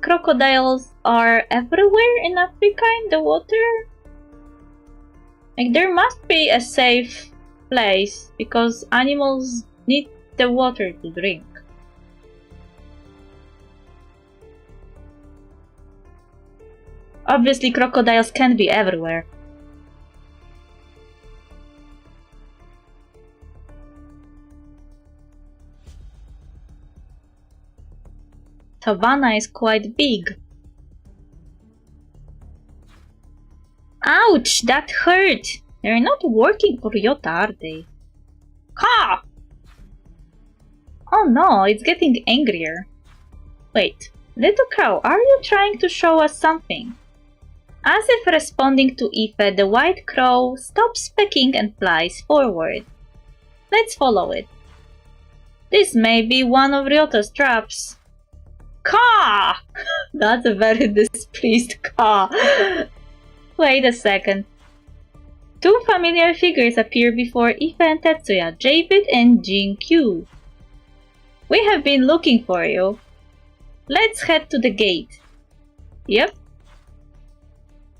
crocodiles are everywhere in Africa in the water. Like, there must be a safe place, because animals need the water to drink. Obviously, crocodiles can't be everywhere. Savannah is quite big. Ouch! That hurt! They're not working for Ryota, are they? Ha! Oh no, it's getting angrier. Wait, little crow, are you trying to show us something? As if responding to Ife, the white crow stops pecking and flies forward. Let's follow it. This may be one of Ryota's traps. Caw! That's a very displeased caw. Wait a second. Two familiar figures appear before Ife and Tetsuya, Javid and Jin-Q. We have been looking for you. Let's head to the gate. Yep.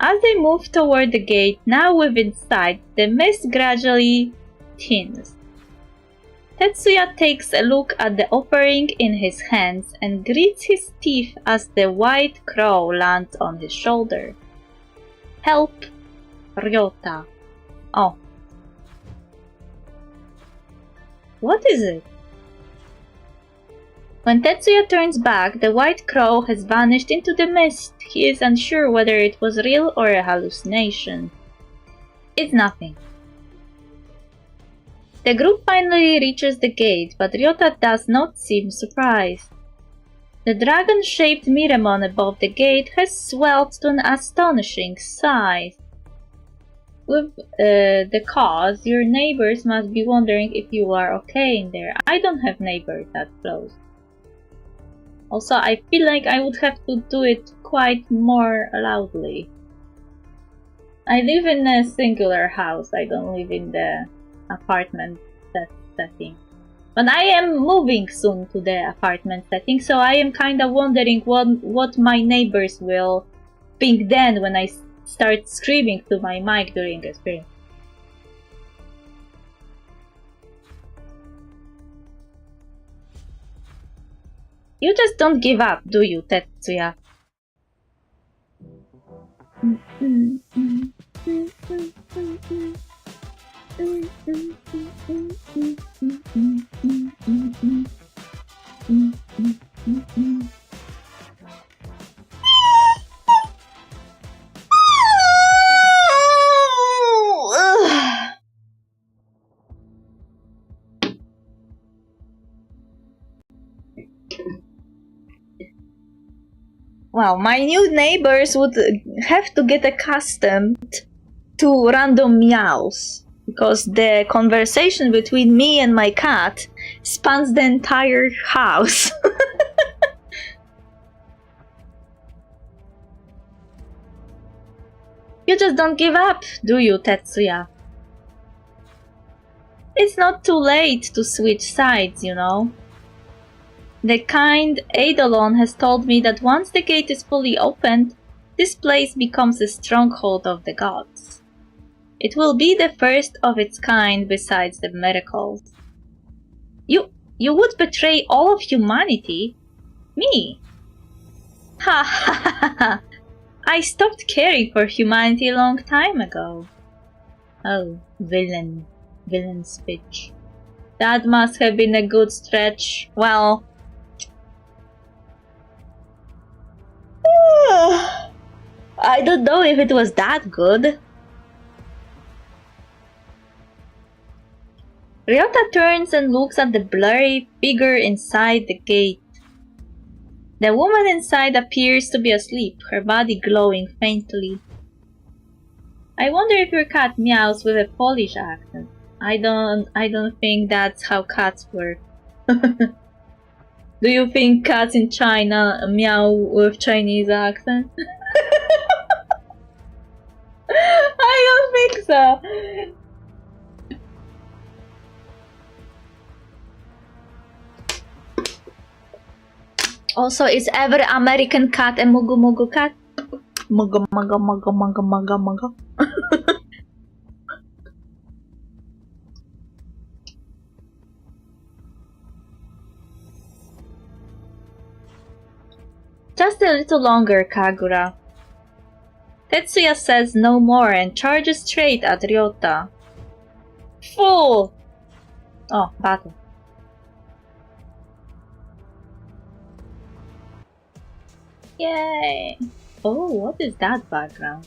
As they move toward the gate, now within sight, the mist gradually thins. Tetsuya takes a look at the offering in his hands and grits his teeth as the white crow lands on his shoulder. Help, Ryota. Oh. What is it? When Tetsuya turns back, the white crow has vanished into the mist. He is unsure whether it was real or a hallucination. It's nothing. The group finally reaches the gate, but Ryota does not seem surprised. The dragon-shaped Miremon above the gate has swelled to an astonishing size. With the cause, your neighbors must be wondering if you are okay in there. I don't have neighbors that close. Also, I feel like I would have to do it quite more loudly. I live in a singular house, I don't live in the apartment setting. But I am moving soon to the apartment setting, so I am kinda wondering what my neighbors will think then when I start screaming to my mic during a stream. You just don't give up, do you, Tetsuya? Well, my new neighbors would have to get accustomed to random meows, because the conversation between me and my cat spans the entire house. You just don't give up, do you, Tetsuya? It's not too late to switch sides, you know. The kind Eidolon has told me that once the gate is fully opened, this place becomes a stronghold of the gods. It will be the first of its kind besides the miracles. You would betray all of humanity? Me? Ha ha ha ha! I stopped caring for humanity a long time ago. Oh, villain. Villain speech. That must have been a good stretch. Well... I don't know if it was that good. Ryota turns and looks at the blurry figure inside the gate. The woman inside appears to be asleep, her body glowing faintly. I wonder if your cat meows with a Polish accent. I don't think that's how cats work. Do you think cats in China meow with Chinese accent? I don't think so. Also, is every American cat a mugu mugu cat? Mugu mugu mugu mugu mugu mugu. Just a little longer, Kagura. Tetsuya says no more and charges straight at Ryota. Fool! Oh, battle. Yay! Oh, what is that background?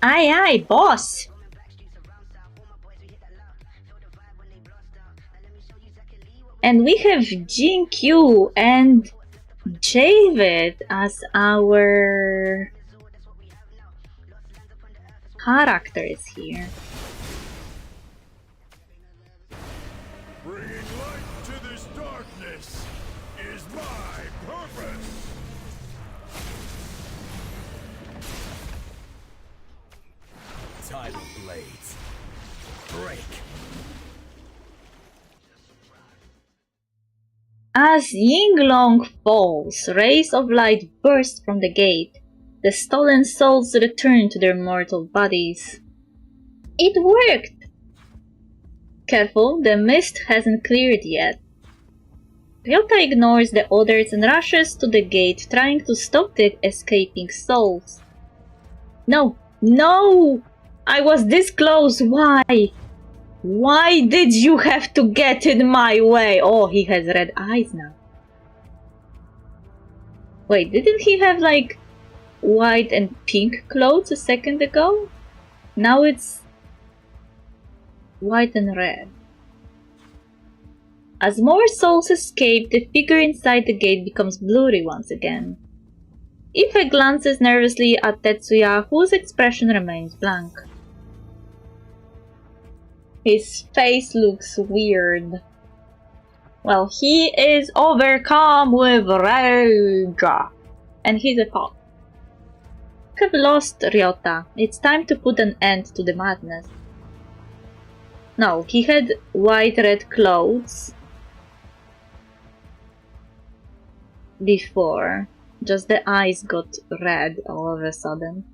Aye aye, boss! And we have Jin-Q and Javid as our characters here. Bringing light to this darkness is my purpose. Tidal blades. Break. As Yinglong falls, rays of light burst from the gate. The stolen souls return to their mortal bodies. It worked! Careful, the mist hasn't cleared yet. Ryota ignores the others and rushes to the gate, trying to stop the escaping souls. No! No! I was this close, why? Why did you have to get in my way? Oh, he has red eyes now. Wait, didn't he have like white and pink clothes a second ago? Now it's white and red. As more souls escape, the figure inside the gate becomes blurry once again. Ife glances nervously at Tetsuya, whose expression remains blank. His face looks weird. Well, he is overcome with rage. And he's a cop. Have lost Ryota. It's time to put an end to the madness. No, he had white-red clothes before. Just the eyes got red all of a sudden.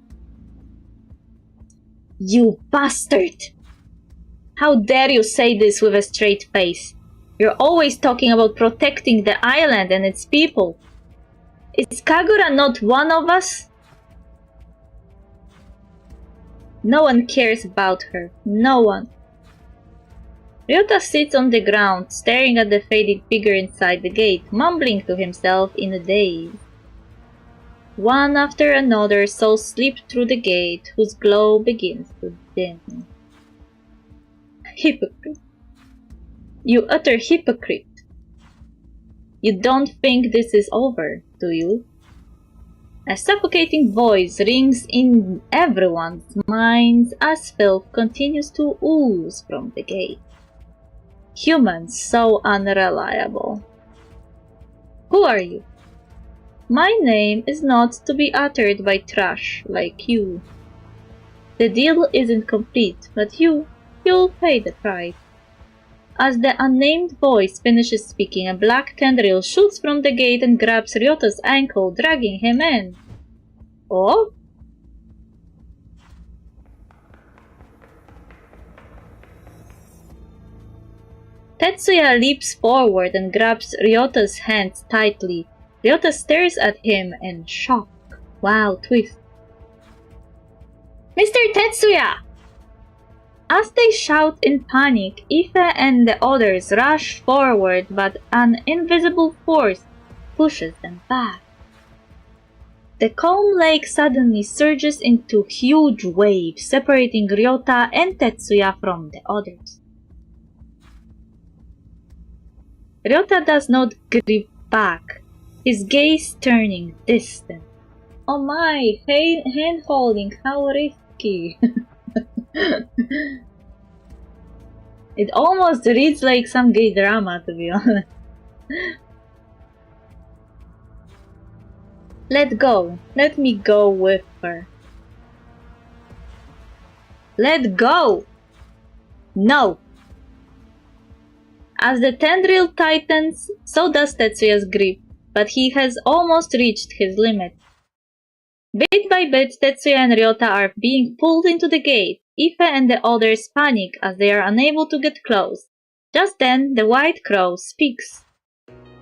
You bastard! How dare you say this with a straight face? You're always talking about protecting the island and its people. Is Kagura not one of us? No one cares about her. No one. Ryota sits on the ground, staring at the faded figure inside the gate, mumbling to himself in a daze. One after another, souls slip through the gate, whose glow begins to dim. Hypocrite. You utter hypocrite. You don't think this is over, do you? A suffocating voice rings in everyone's minds as filth continues to ooze from the gate. Humans so unreliable. Who are you? My name is not to be uttered by trash like you. The deal isn't complete, but you'll pay the price. As the unnamed voice finishes speaking, a black tendril shoots from the gate and grabs Ryota's ankle, dragging him in. Oh? Tetsuya leaps forward and grabs Ryota's hands tightly. Ryota stares at him in shock. Wow, twist. Mr. Tetsuya! As they shout in panic, Ife and the others rush forward, but an invisible force pushes them back. The calm lake suddenly surges into huge waves, separating Ryota and Tetsuya from the others. Ryota does not grip back, his gaze turning distant. Oh my, hand holding, how risky. It almost reads like some gay drama, to be honest. Let go. Let me go with her. Let go! No! As the tendril tightens, so does Tetsuya's grip, but he has almost reached his limit. Bit by bit, Tetsuya and Ryota are being pulled into the gate. Ife and the others panic as they are unable to get close. Just then, the White Crow speaks.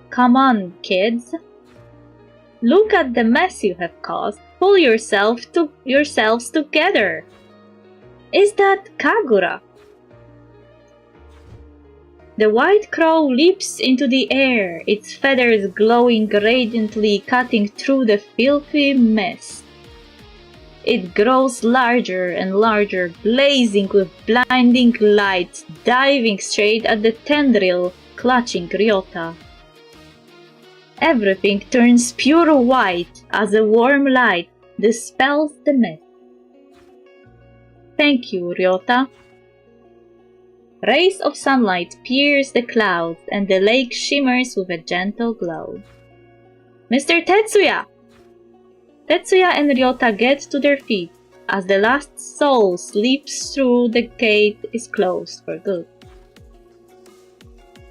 Come on, kids. Look at the mess you have caused. Pull yourselves together. Is that Kagura? The White Crow leaps into the air, its feathers glowing radiantly, cutting through the filthy mist. It grows larger and larger, blazing with blinding light, diving straight at the tendril, clutching Ryota. Everything turns pure white as a warm light dispels the mist. Thank you, Ryota. Rays of sunlight pierce the clouds and the lake shimmers with a gentle glow. Mr. Tetsuya! Tetsuya and Ryota get to their feet as the last soul slips through the gate is closed for good.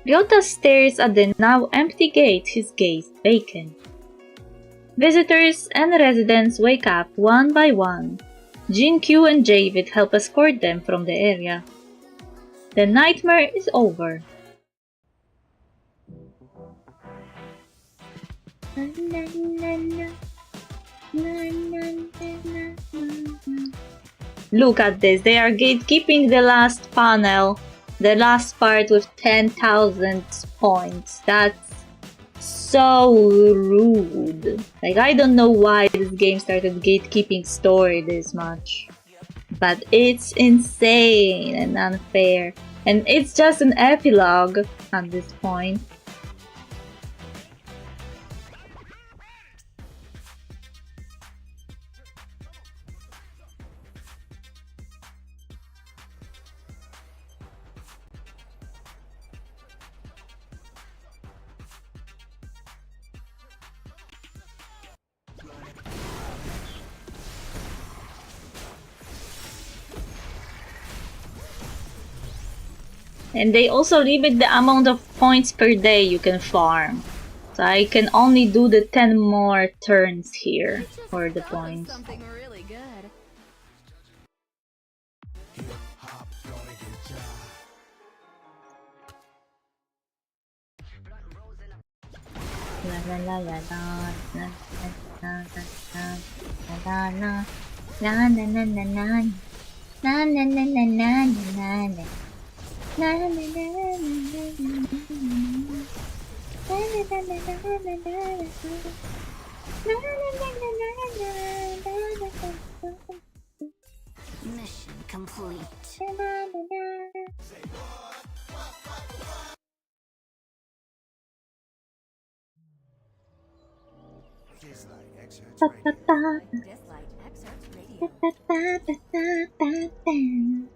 Ryota stares at the now empty gate, his gaze vacant. Visitors and residents wake up one by one. Jin-Q and Javid help escort them from the area. The nightmare is over. Look at this, they are gatekeeping the last panel, the last part with 10,000 points. That's so rude. Like, I don't know why this game started gatekeeping story this much. But it's insane and unfair. And it's just an epilogue at this point. And they also limit the amount of points per day you can farm. So I can only do the 10 more turns here for the points. Something really good. La la la la la la la la la la la la la la la la la la la. Mission complete. Dislyte excerpts radio.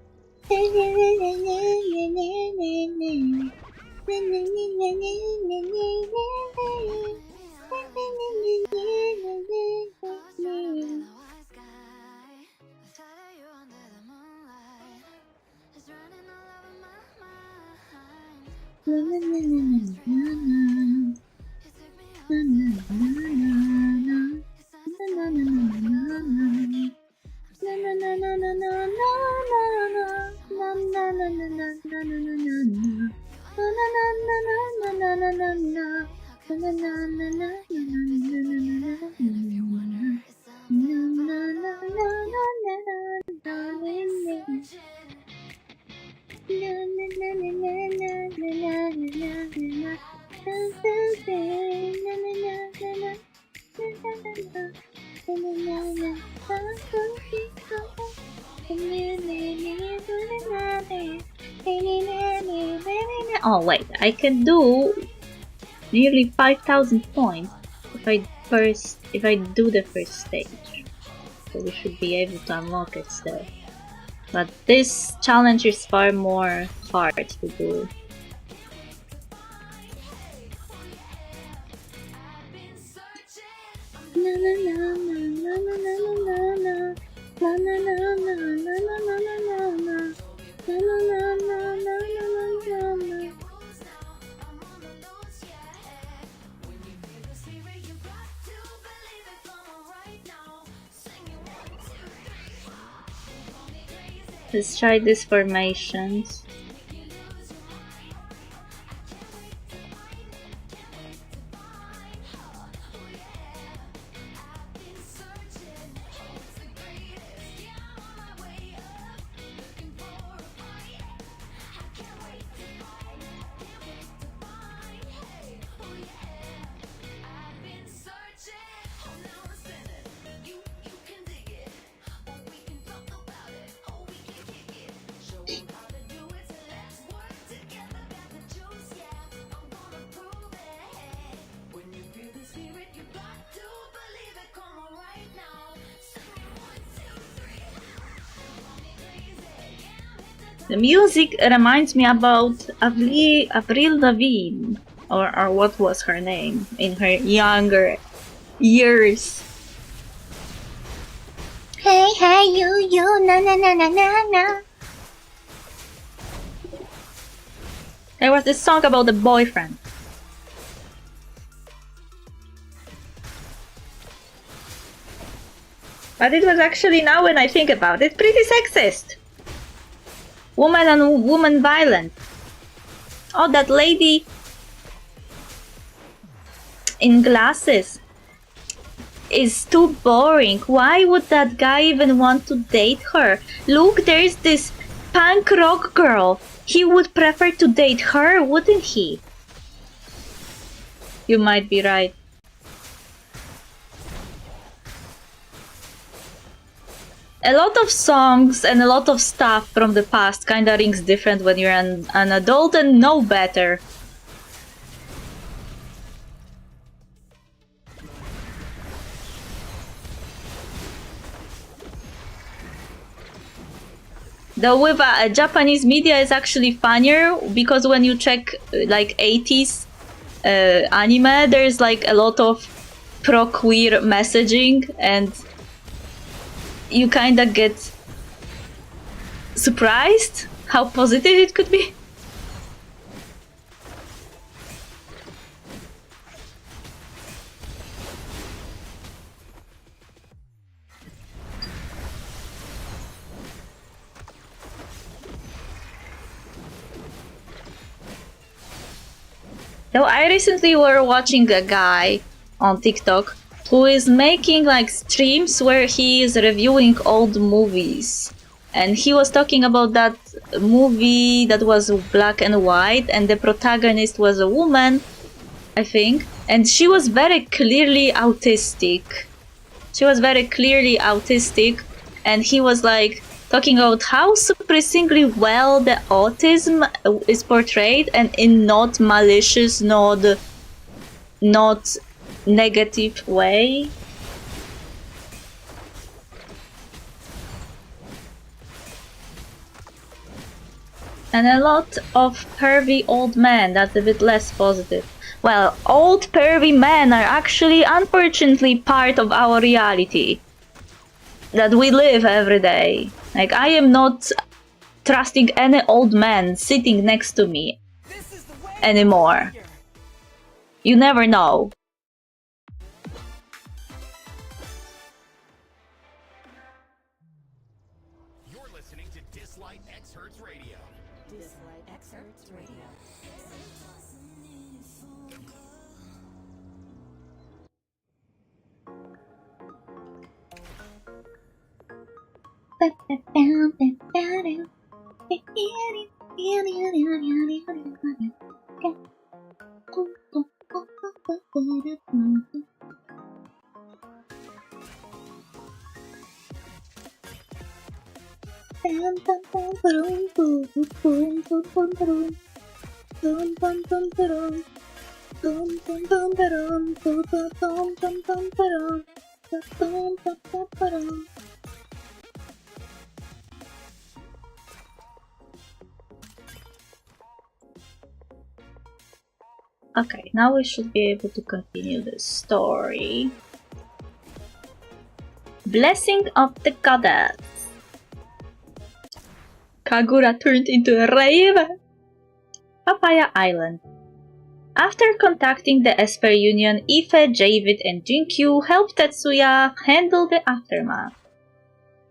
Oh wait, I can do nearly 5,000 points if I do the first stage. So we should be able to unlock it still. But this challenge is far more hard to do. Let's try these formations. The music reminds me about Avril Lavigne, or what was her name in her younger years. Hey, hey, you, na na na na na na. There was this song about the boyfriend. But it was actually, now when I think about it, pretty sexist. Woman and woman violence. Oh, that lady in glasses is too boring. Why would that guy even want to date her? Look, there's this punk rock girl. He would prefer to date her, wouldn't he? You might be right. A lot of songs and a lot of stuff from the past kinda rings different when you're an adult and know better. Though with Japanese media is actually funnier, because when you check like 80s anime, there's like a lot of pro-queer messaging, and you kinda get surprised how positive it could be. Though I recently were watching a guy on TikTok who is making like streams where he is reviewing old movies. And he was talking about that movie that was black and white, and the protagonist was a woman, I think. And she was very clearly autistic. And he was like talking about how surprisingly well the autism is portrayed, and in not malicious, not negative way. And a lot of pervy old men, that's a bit less positive. Well, old pervy men are actually unfortunately part of our reality that we live every day. Like, I am not trusting any old man sitting next to me This is the way anymore. of the warrior. You never know. You're listening to Dislyte X Hertz Radio. Dislyte excerpts radio. Okay, now we should be able to continue the story. Blessing of the Goddess. Kagura turned into a raven. Papaya Island. After contacting the Esper Union, Ife, Javid, and Jinkyu helped Tetsuya handle the aftermath.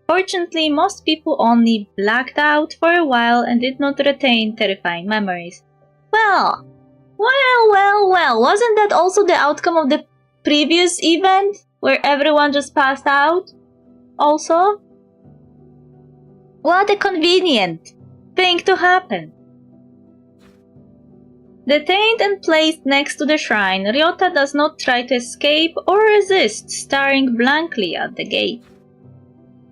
Fortunately, most people only blacked out for a while and did not retain terrifying memories. Well, wasn't that also the outcome of the previous event, where everyone just passed out? Also? What a convenient thing to happen. Detained and placed next to the shrine, Ryota does not try to escape or resist, staring blankly at the gate.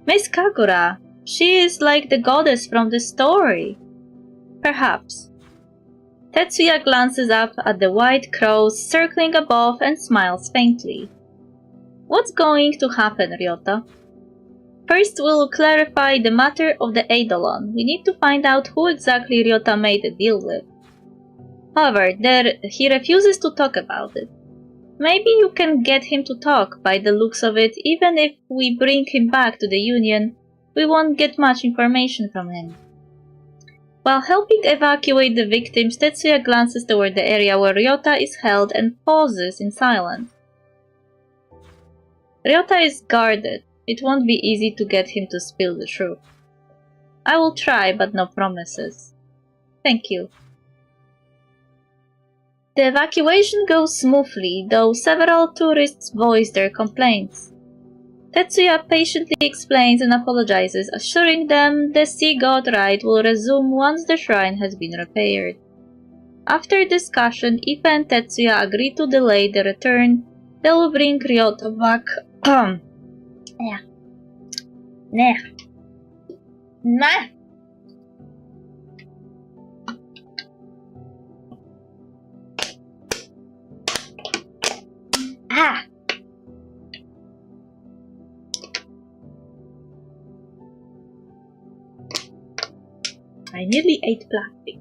Miss Kagura, she is like the goddess from the story. Perhaps. Tetsuya glances up at the white crows circling above and smiles faintly. What's going to happen, Ryota? First, we'll clarify the matter of the Eidolon. We need to find out who exactly Ryota made a deal with. However, he refuses to talk about it. Maybe you can get him to talk. By the looks of it, even if we bring him back to the Union, we won't get much information from him. While helping evacuate the victims, Tetsuya glances toward the area where Ryota is held and pauses in silence. Ryota is guarded. It won't be easy to get him to spill the truth. I will try, but no promises. Thank you. The evacuation goes smoothly, though several tourists voice their complaints. Tetsuya patiently explains and apologizes, assuring them the sea god ride will resume once the shrine has been repaired. After discussion, Ife and Tetsuya agree to delay the return. They will bring Ryota back. I nearly ate plastic.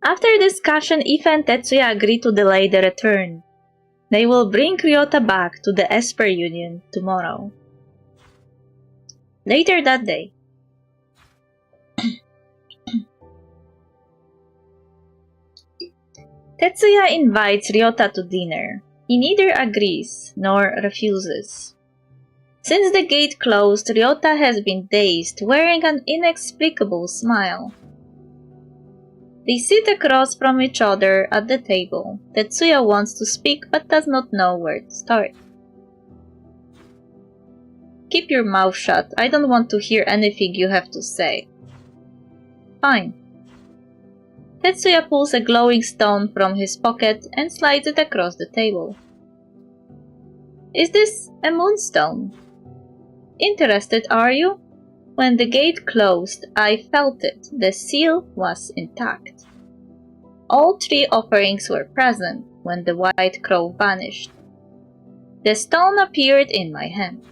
After discussion, Ife and Tetsuya agree to delay the return. They will bring Ryota back to the Esper Union tomorrow. Later that day. Tetsuya invites Ryota to dinner. He neither agrees nor refuses. Since the gate closed, Ryota has been dazed, wearing an inexplicable smile. They sit across from each other at the table. Tetsuya wants to speak but does not know where to start. Keep your mouth shut. I don't want to hear anything you have to say. Fine. Tetsuya pulls a glowing stone from his pocket and slides it across the table. Is this a moonstone? Interested, are you? When the gate closed, I felt it. The seal was intact. All three offerings were present when the white crow vanished. The stone appeared in my hand.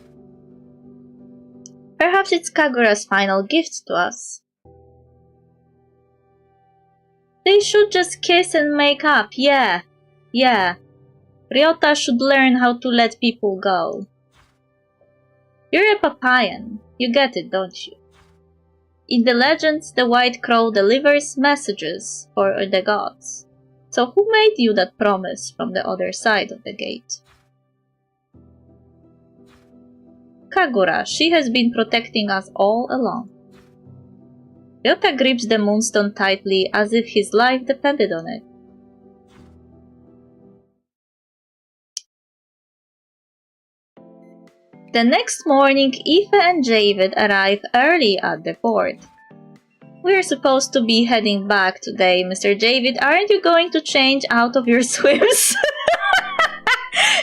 Perhaps it's Kagura's final gift to us. They should just kiss and make up, yeah. Ryota should learn how to let people go. You're a Papayan. You get it, don't you? In the legends, the White Crow delivers messages for the gods. So who made you that promise from the other side of the gate? Kagura, she has been protecting us all along. Ryota grips the moonstone tightly as if his life depended on it. The next morning, Aoife and Javid arrive early at the port. We're supposed to be heading back today, Mr. Javid. Aren't you going to change out of your swims?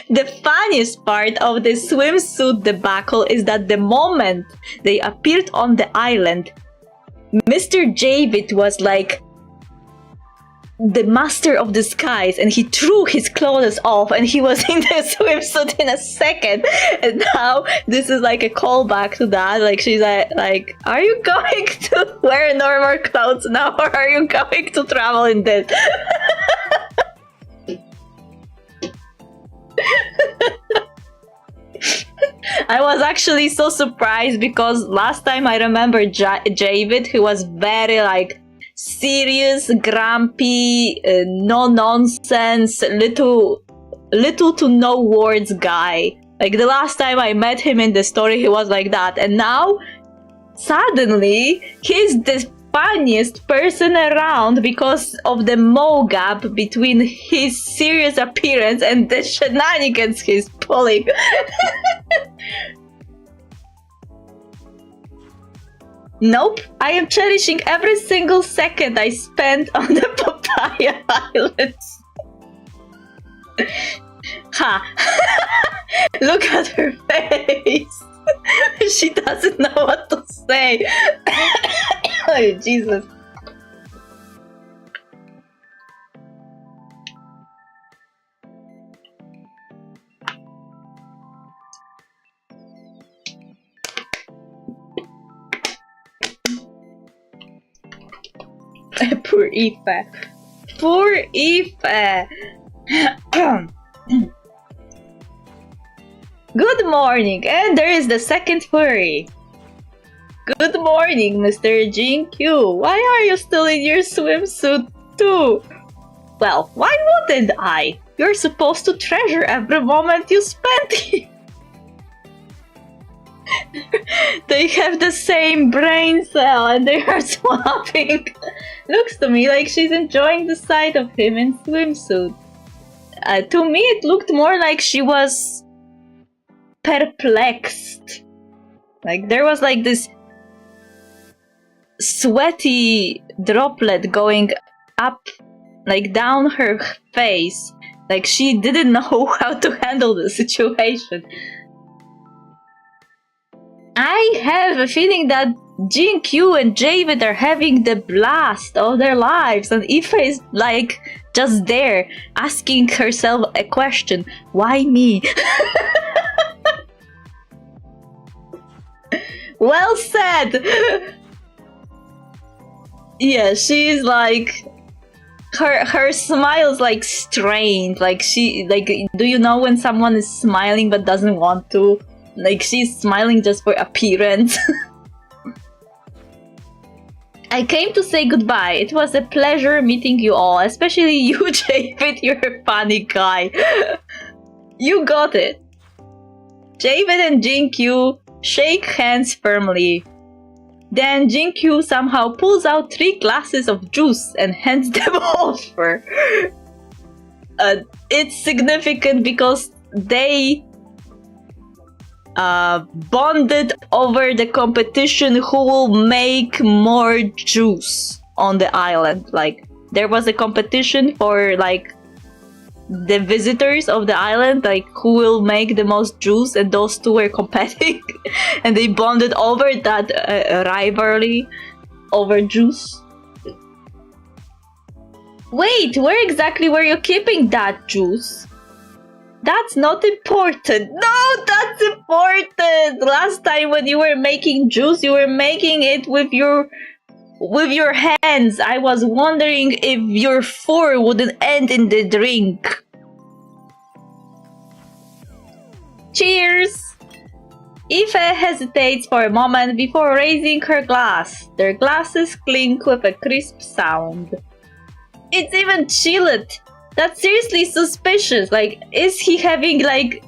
The funniest part of the swimsuit debacle is that the moment they appeared on the island, Mr. Javid was like the master of disguise, and he threw his clothes off and he was in the swimsuit in a second. And now this is like a callback to that. Like she's like, are you going to wear normal clothes now, or are you going to travel in this? I was actually so surprised because last time I remember Javid, who was very like serious, grumpy, no nonsense, little to no words guy. Like the last time I met him in the story, he was like that, and now suddenly he's the funniest person around because of the gap between his serious appearance and the shenanigans he's pulling. Nope, I am cherishing every single second I spent on the Papaya Islands. Ha! Look at her face. She doesn't know what to say. Oh, Jesus. Poor Aoife. Poor Aoife. Good morning, and there is the second furry. Good morning, Mr. Jinkyu. Why are you still in your swimsuit too? Well, why wouldn't I? You're supposed to treasure every moment you spend here. They have the same brain cell and they are swapping. Looks to me like she's enjoying the sight of him in swimsuit. To me it looked more like she was perplexed. Like there was like this sweaty droplet going up, like down her face. Like she didn't know how to handle the situation. I have a feeling that Jinkyu and Javid are having the blast of their lives, and Aoife is like just there asking herself a question: why me? Well said. Yeah, she's like her smile's like strained. Like she like, do you know when someone is smiling but doesn't want to? Like she's smiling just for appearance. I came to say goodbye. It was a pleasure meeting you all, especially you, Javid. You're a funny guy. You got it. Javid and Jinkyu shake hands firmly. Then Jinkyu somehow pulls out 3 glasses of juice and hands them over. It's significant because they bonded over the competition who will make more juice on the island. Like there was a competition for like the visitors of the island, like who will make the most juice, and those two were competing and they bonded over that rivalry over juice. Wait, where exactly were you keeping that juice? That's not important. No, that's important. Last time when you were making juice, you were making it with your hands. I was wondering if your four wouldn't end in the drink. Cheers! Aoife hesitates for a moment before raising her glass. Their glasses clink with a crisp sound. It's even chilled. That's seriously suspicious. Like, is he having like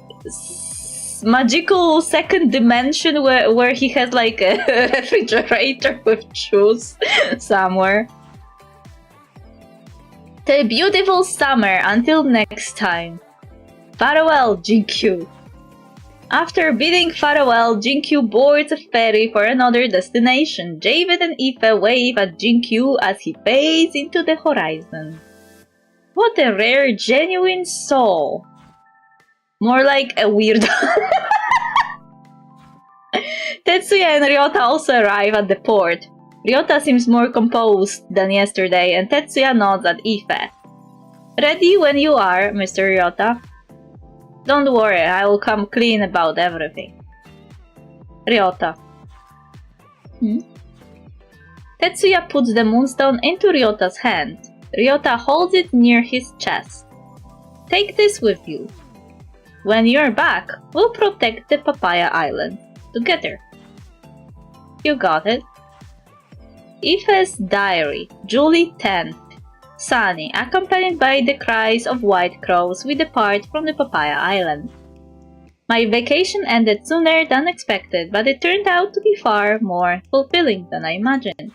magical second dimension where he has like a refrigerator with juice somewhere? The beautiful summer until next time. Farewell, Jinkyu. After bidding farewell, Jinkyu boards a ferry for another destination. Javid and Aoife wave at Jinkyu as he fades into the horizon. What a rare, genuine soul. More like a weirdo. Tetsuya and Ryota also arrive at the port. Ryota seems more composed than yesterday, and Tetsuya nods at Aoife. Ready when you are, Mr. Ryota. Don't worry, I will come clean about everything. Ryota. Tetsuya puts the moonstone into Ryota's hand. Ryota holds it near his chest. Take this with you. When you're back, we'll protect the Papaya Island together. You got it. Aoife's diary, July 10th. Sunny, accompanied by the cries of white crows, we depart from the Papaya Island. My vacation ended sooner than expected, but it turned out to be far more fulfilling than I imagined.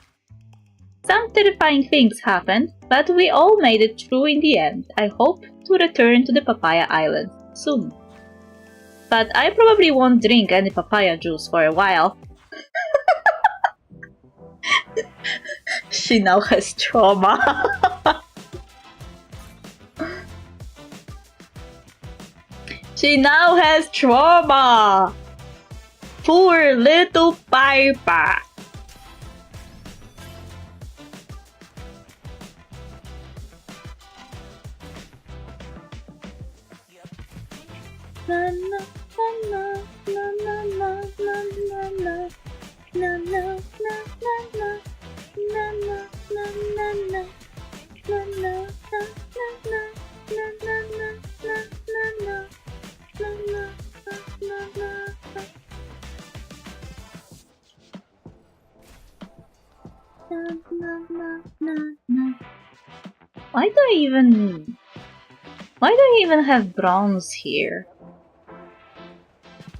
Some terrifying things happened, but we all made it through in the end. I hope to return to the Papaya Island soon. But I probably won't drink any papaya juice for a while. She now has trauma. She now has trauma. Poor little Piper. Na na na na na na na na na na na. Why do I even have bronze here?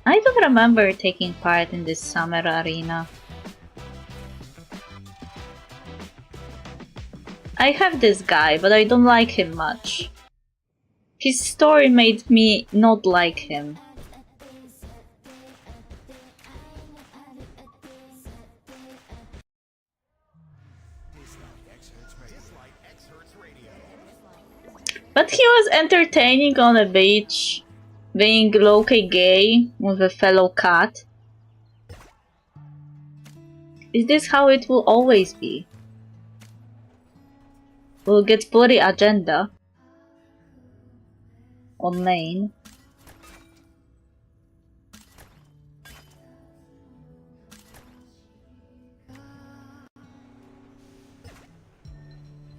I don't remember taking part in this summer arena. I have this guy, but I don't like him much. His story made me not like him. But he was entertaining on a beach, being low-key gay with a fellow cat. Is this how it will always be? We'll get bloody agenda on main.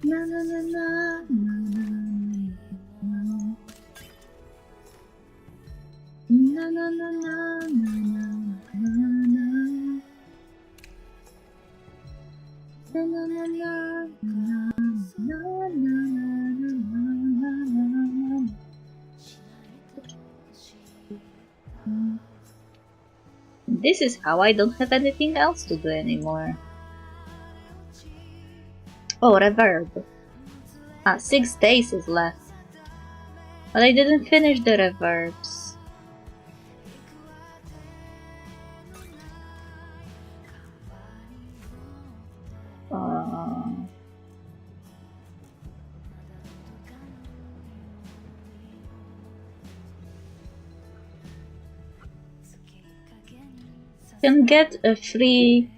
Na na na na na na na na na na na na na. This is how I don't have anything else to do anymore. Oh, reverb. 6 days is left. But I didn't finish the reverbs. Can get a free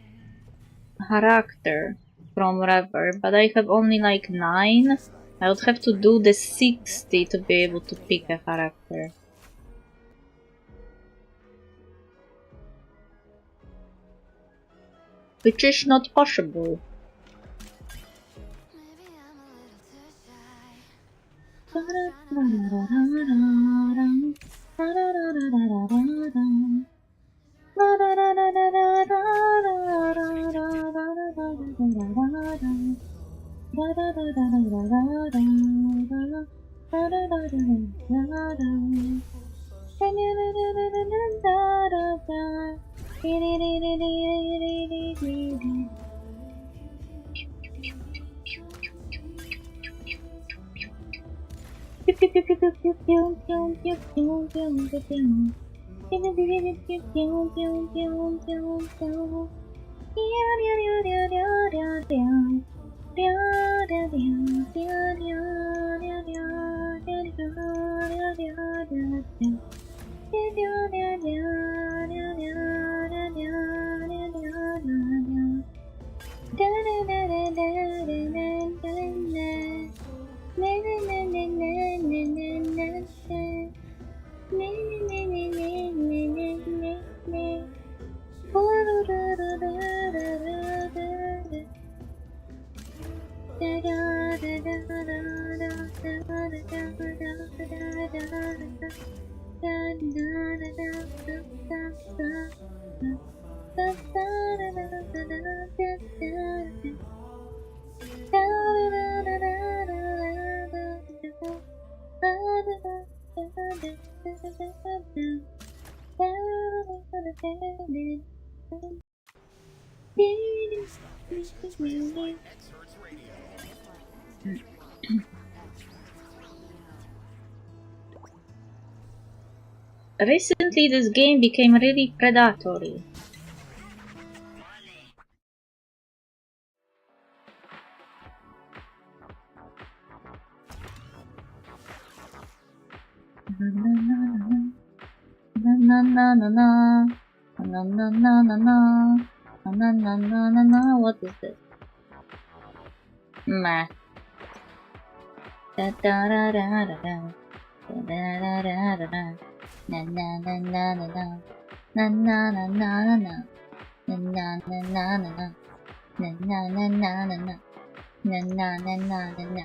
character from Reverb, but I have only like 9. I would have to do the 60 to be able to pick a character. which is not possible. Dislyte X Hertz Radio. Recently, this game became really predatory. What is this? Meh. Da da da da da da. Da da da da da. Na na na na na na. Na na na na na na. Na na na na na na. Na na na na na na. Na na na na na na.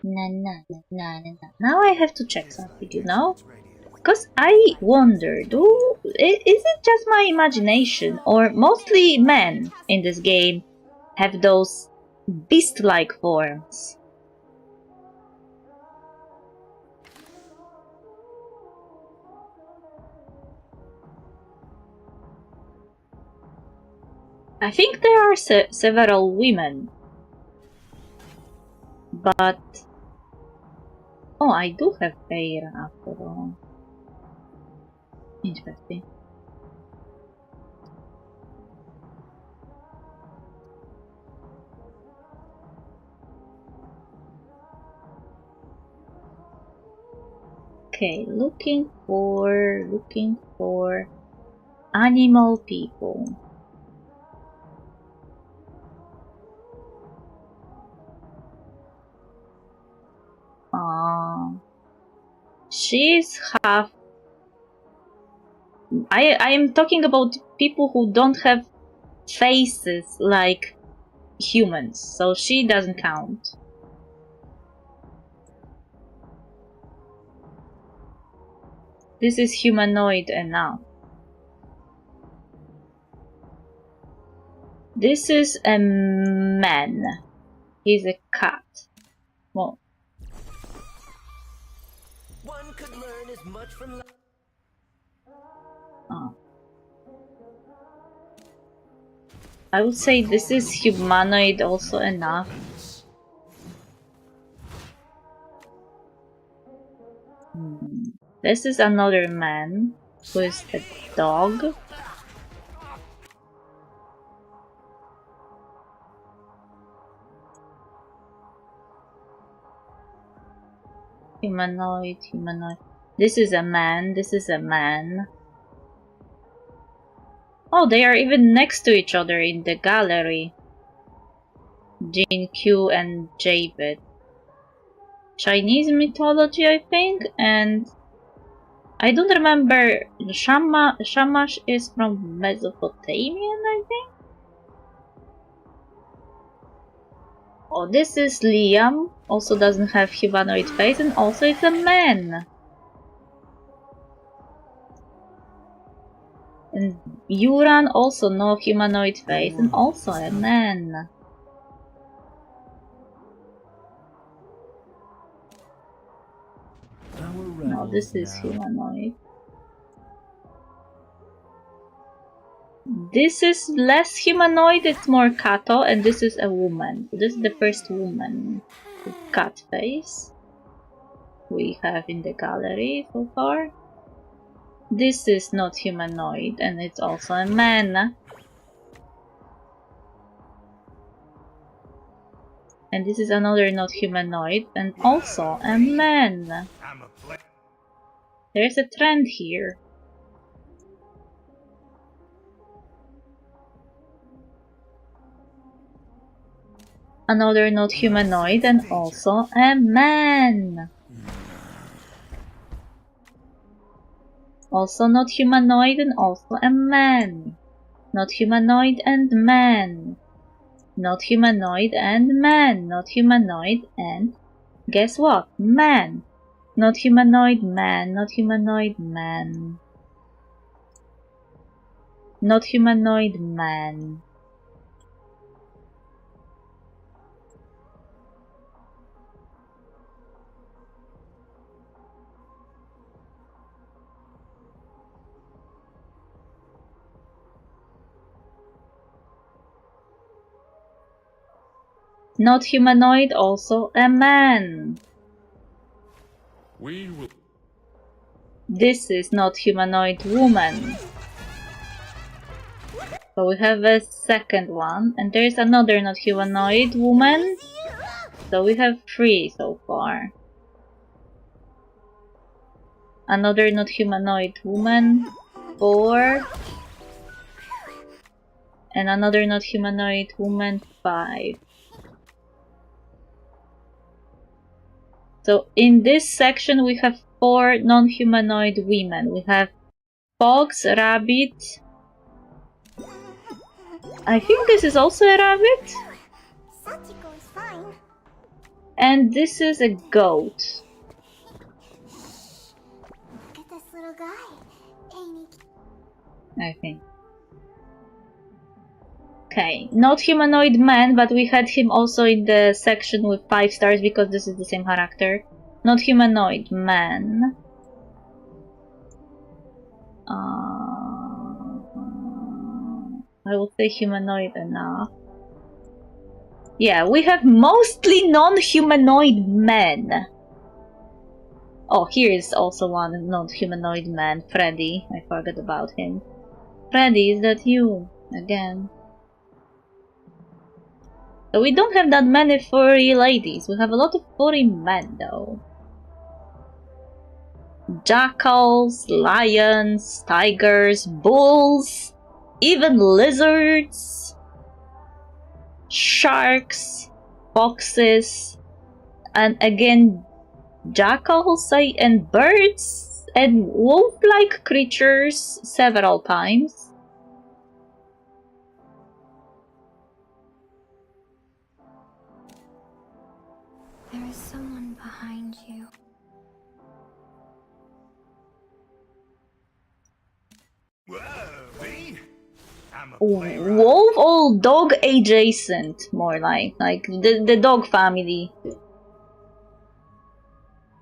Na na na na na. Now I have to check something, you know? Because I wonder, is it just my imagination, or mostly men in this game have those beast-like forms? I think there are several women, but oh, I do have hair after all. Interesting. Okay, looking for animal people. She's half. I am talking about people who don't have faces like humans, so she doesn't count. This is humanoid enough. This is a man. He's a cat. Well, One could learn as much from life. oh. I would say this is humanoid also enough. This is another man who is a dog. Humanoid. This is a man. Oh, they are even next to each other in the gallery. Jin Q and Javid. Chinese mythology, I think, and I don't remember. Shamash is from Mesopotamian, I think. Oh, this is Liam. Also doesn't have humanoid face and also is a man. And Yuran also no humanoid face and also a man. No, this is humanoid. This is less humanoid, it's more Kato, and this is a woman. This is the first woman with cat face we have in the gallery so far. This is not humanoid, and it's also a man. And this is another not humanoid, and also a man. There's a trend here. Another not humanoid, and also a man. Also not humanoid and also a man. Not humanoid and man. Not humanoid and man. Not humanoid and... guess what? Man. Not humanoid man. Not humanoid man. Not humanoid man. Not humanoid, also a man. This is not humanoid woman. So we have a second one, and there is another not humanoid woman. So we have 3 so far. Another not humanoid woman, 4. And another not humanoid woman, 5. So in this section we have 4 non-humanoid women. We have fox, rabbit. I think this is also a rabbit. And this is a goat. I think. Okay, not humanoid man, but we had him also in the section with 5 stars because this is the same character. Not humanoid man. I will say humanoid enough. Yeah, we have mostly non-humanoid men. Oh, here is also one non-humanoid man, Freddy. I forgot about him. Freddy, is that you? Again. So we don't have that many furry ladies. We have a lot of furry men, though. Jackals, lions, tigers, bulls, even lizards, sharks, foxes, and again jackals and birds and wolf-like creatures several times. There is someone behind you. Wolf or dog adjacent, more like the dog family.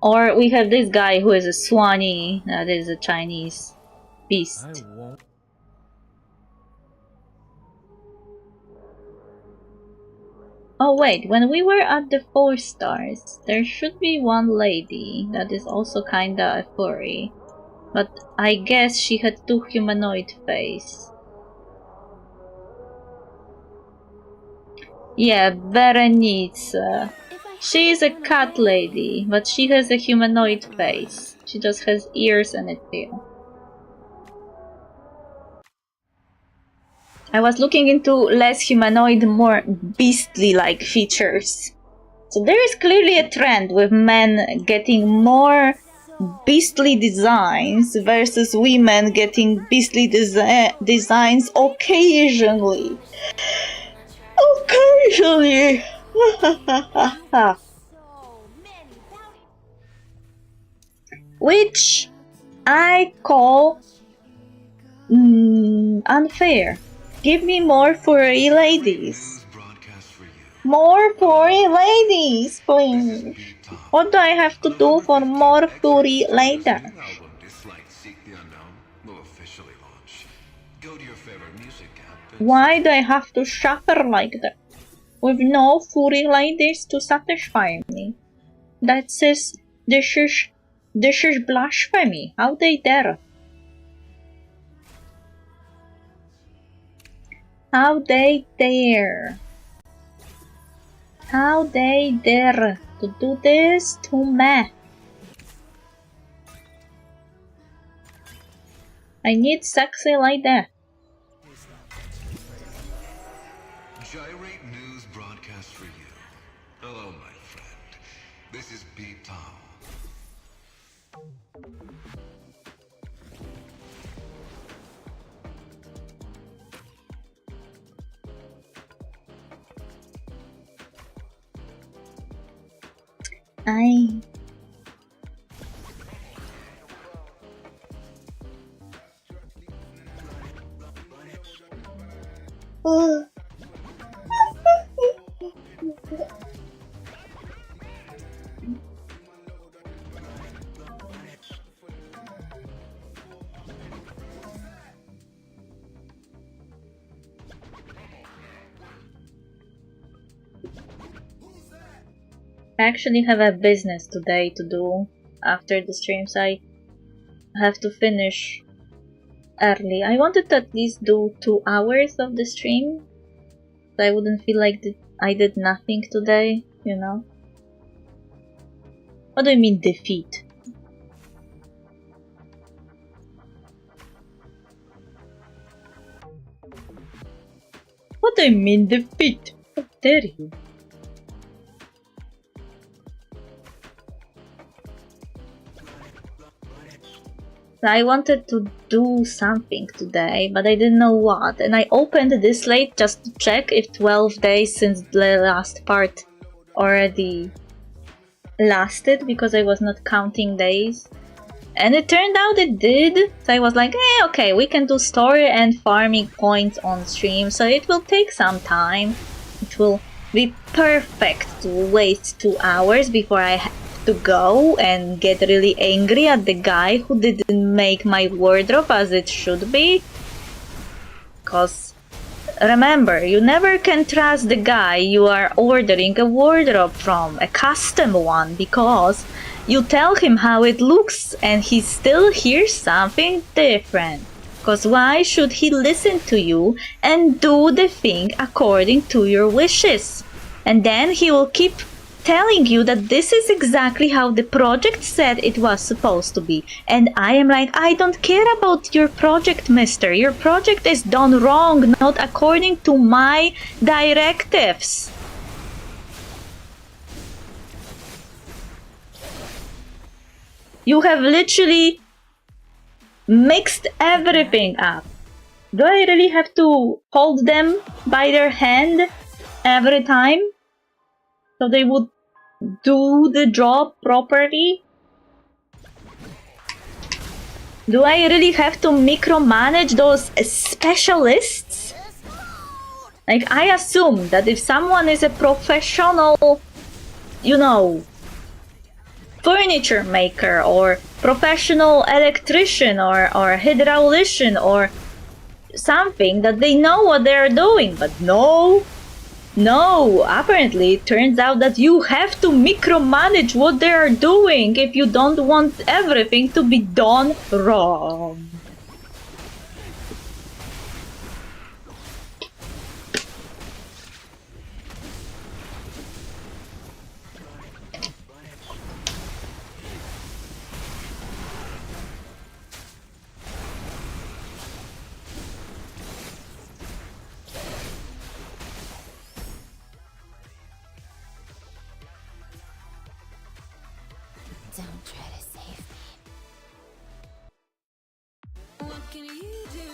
Or we have this guy who is a Swanee, that is a Chinese beast. Oh wait, when we were at the 4 stars, there should be one lady that is also kinda a furry. But I guess she had 2 humanoid face. Yeah, Berenice. She is a cat lady, but she has a humanoid face. She just has ears and a tail. I was looking into less humanoid, more beastly-like features. So there is clearly a trend with men getting more beastly designs versus women getting beastly designs occasionally. Occasionally! Which I call unfair. Give me more furry ladies. More furry ladies, please. What do I have to do for more furry later? Album Dislyte Seek the Unknown will officially launch. Go to your favorite music app. Why do I have to suffer like that? With no furry ladies to satisfy me? That says this is blasphemy. How they dare? How they dare? How they dare to do this to me? I need sexy like that. Gyrate News broadcast for you. Hello, my friend. This is Vtuber. I actually have a business today to do after the streams. I have to finish early. I wanted to at least do 2 hours of the stream, so I wouldn't feel like I did nothing today, you know? What do you mean defeat? What do you mean defeat? How dare you? I wanted to do something today, but I didn't know what, and I opened Dislyte just to check if 12 days since the last part already lasted, because I was not counting days. And it turned out it did, so I was like, okay, we can do story and farming points on stream, so it will take some time. It will be perfect to wait 2 hours before I have to go and get really angry at the guy who didn't make my wardrobe as it should be. Cause remember, you never can trust the guy you are ordering a wardrobe from, a custom one, because you tell him how it looks and he still hears something different. Cause why should he listen to you and do the thing according to your wishes? And then he will keep telling you that this is exactly how the project said it was supposed to be. And I am like, I don't care about your project, mister. Your project is done wrong, not according to my directives. You have literally mixed everything up. Do I really have to hold them by their hand every time so they would do the job properly? Do I really have to micromanage those specialists? Like, I assume that if someone is a professional, you know, furniture maker or professional electrician or hydraulician or something, that they know what they're doing. But no, apparently it turns out that you have to micromanage what they are doing if you don't want everything to be done wrong. Don't try to save me. What can you do?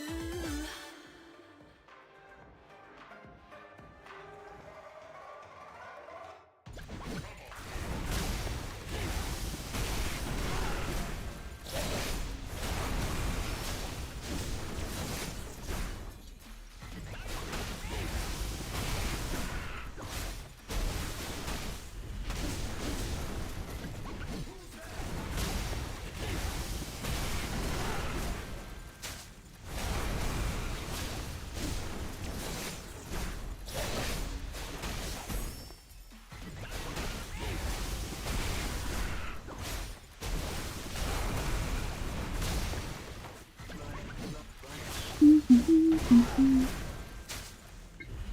Na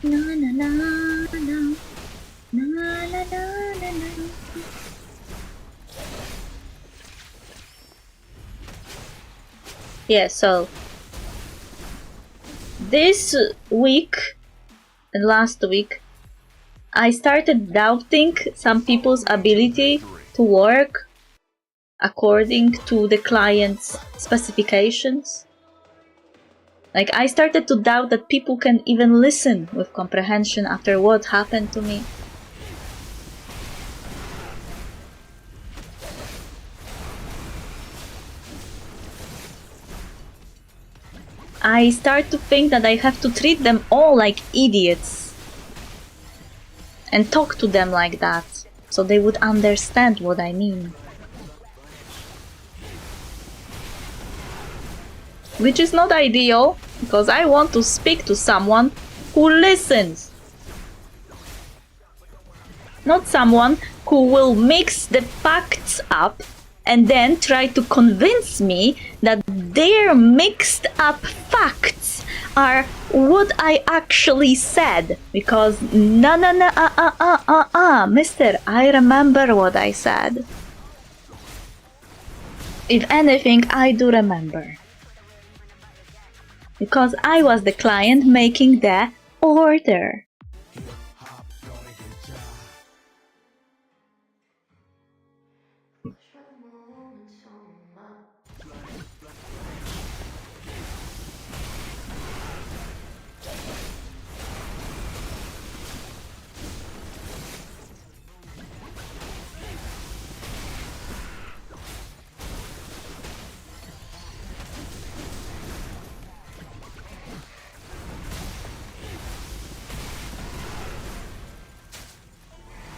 na na na. Na na na na na. Yeah, so this week and last week I started doubting some people's ability to work according to the client's specifications. Like, I started to doubt that people can even listen with comprehension after what happened to me. I start to think that I have to treat them all like idiots and talk to them like that, so they would understand what I mean. Which is not ideal, because I want to speak to someone who listens. Not someone who will mix the facts up and then try to convince me that their mixed up facts are what I actually said. Because mister, I remember what I said. If anything, I do remember. Because I was the client making the order.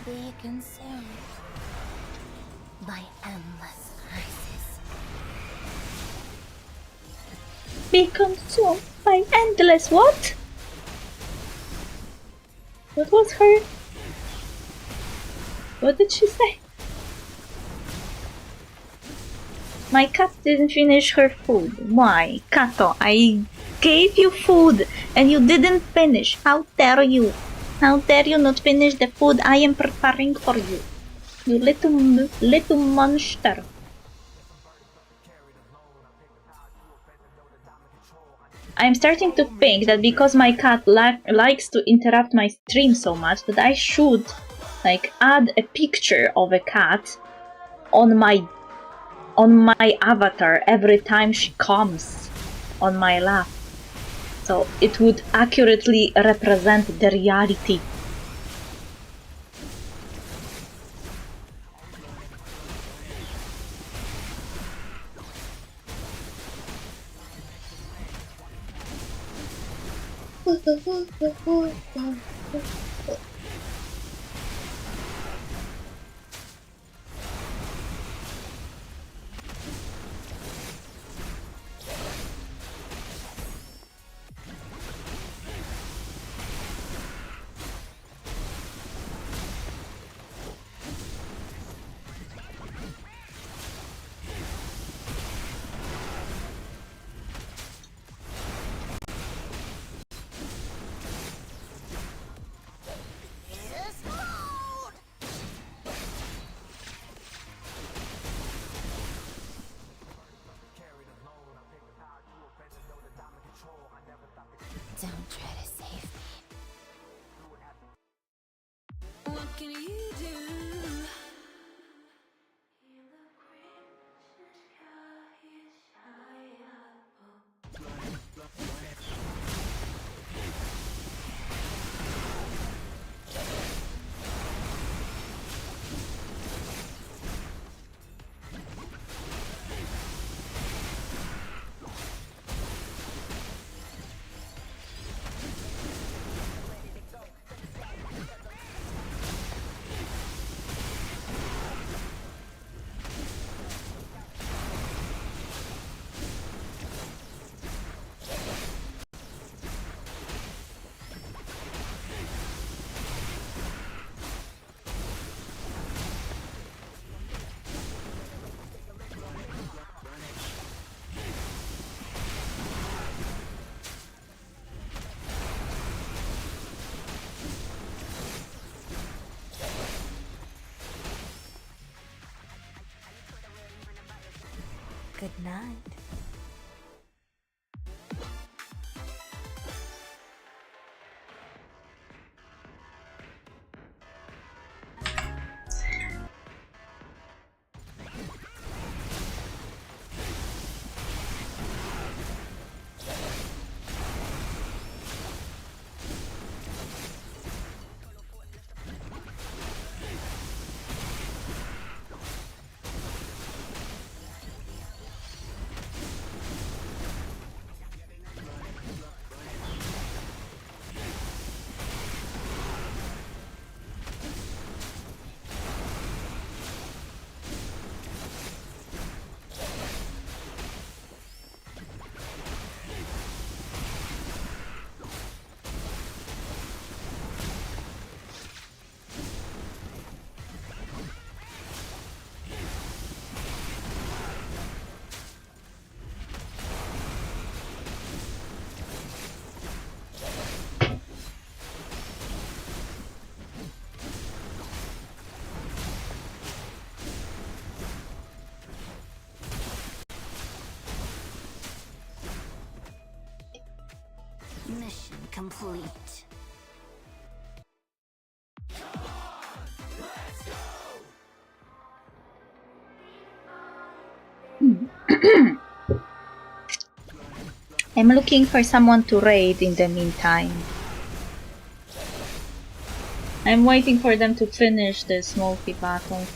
Be consumed by endless crises. Be consumed by endless what? What was her? What did she say? My cat didn't finish her food. Why? Kato, I gave you food and you didn't finish. How dare you? How dare you not finish the food I am preparing for you? You little monster. I am starting to think that because my cat likes to interrupt my stream so much that I should add a picture of a cat on my avatar every time she comes on my lap. So it would accurately represent the reality. Don't try to save me. What can you do? Good night. Mission complete. I'm looking for someone to raid in the meantime. I'm waiting for them to finish this multi-battle.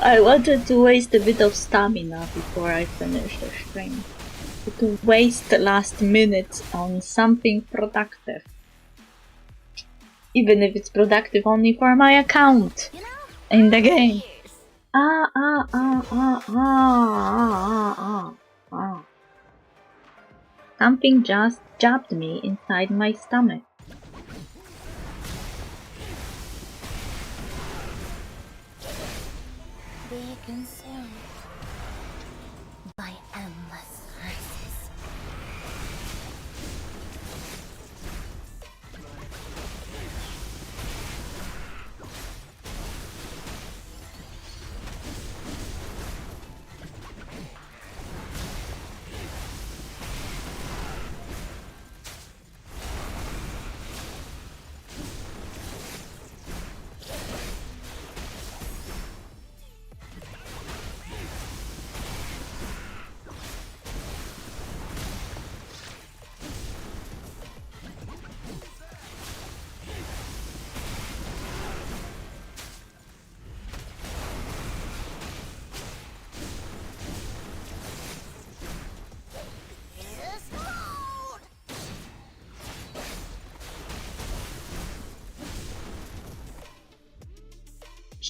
I wanted to waste a bit of stamina before I finish the stream. To waste the last minute on something productive. Even if it's productive only for my account in the game. Something just jabbed me inside my stomach. Be consumed by endless crises.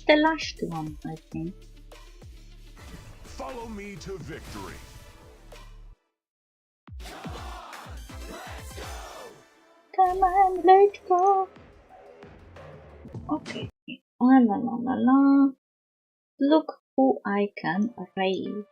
The last one, I think. Follow me to victory. Come on, let's go. Okay. La la la la la. Look who I can raid.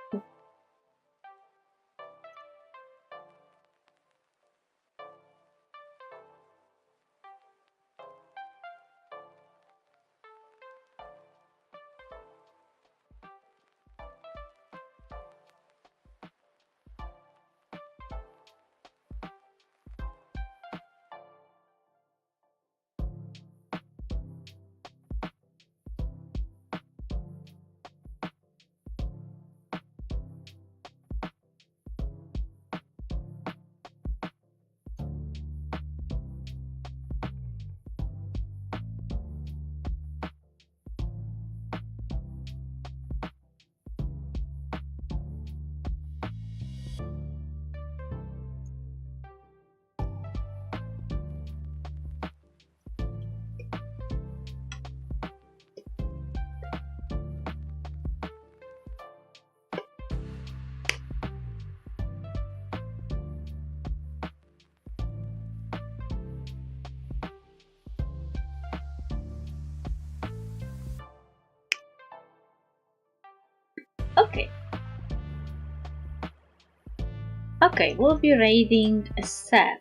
Okay, we'll be raiding a set.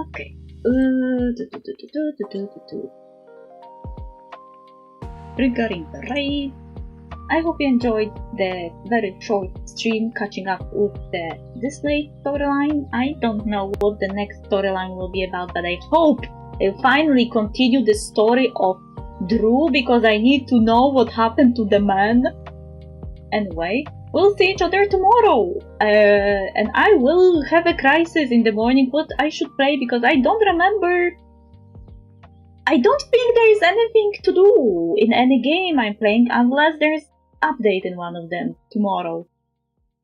Okay. Okay. Regarding the raid, I hope you enjoyed the very short stream catching up with the Dislyte storyline. I don't know what the next storyline will be about, but I hope they'll finally continue the story of Drew, because I need to know what happened to the man. Anyway, we'll see each other tomorrow, and I will have a crisis in the morning what I should play, because I don't remember. I don't think there is anything to do in any game I'm playing unless there's update in one of them tomorrow.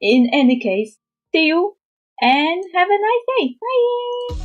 In any case, see you and have a nice day. Bye!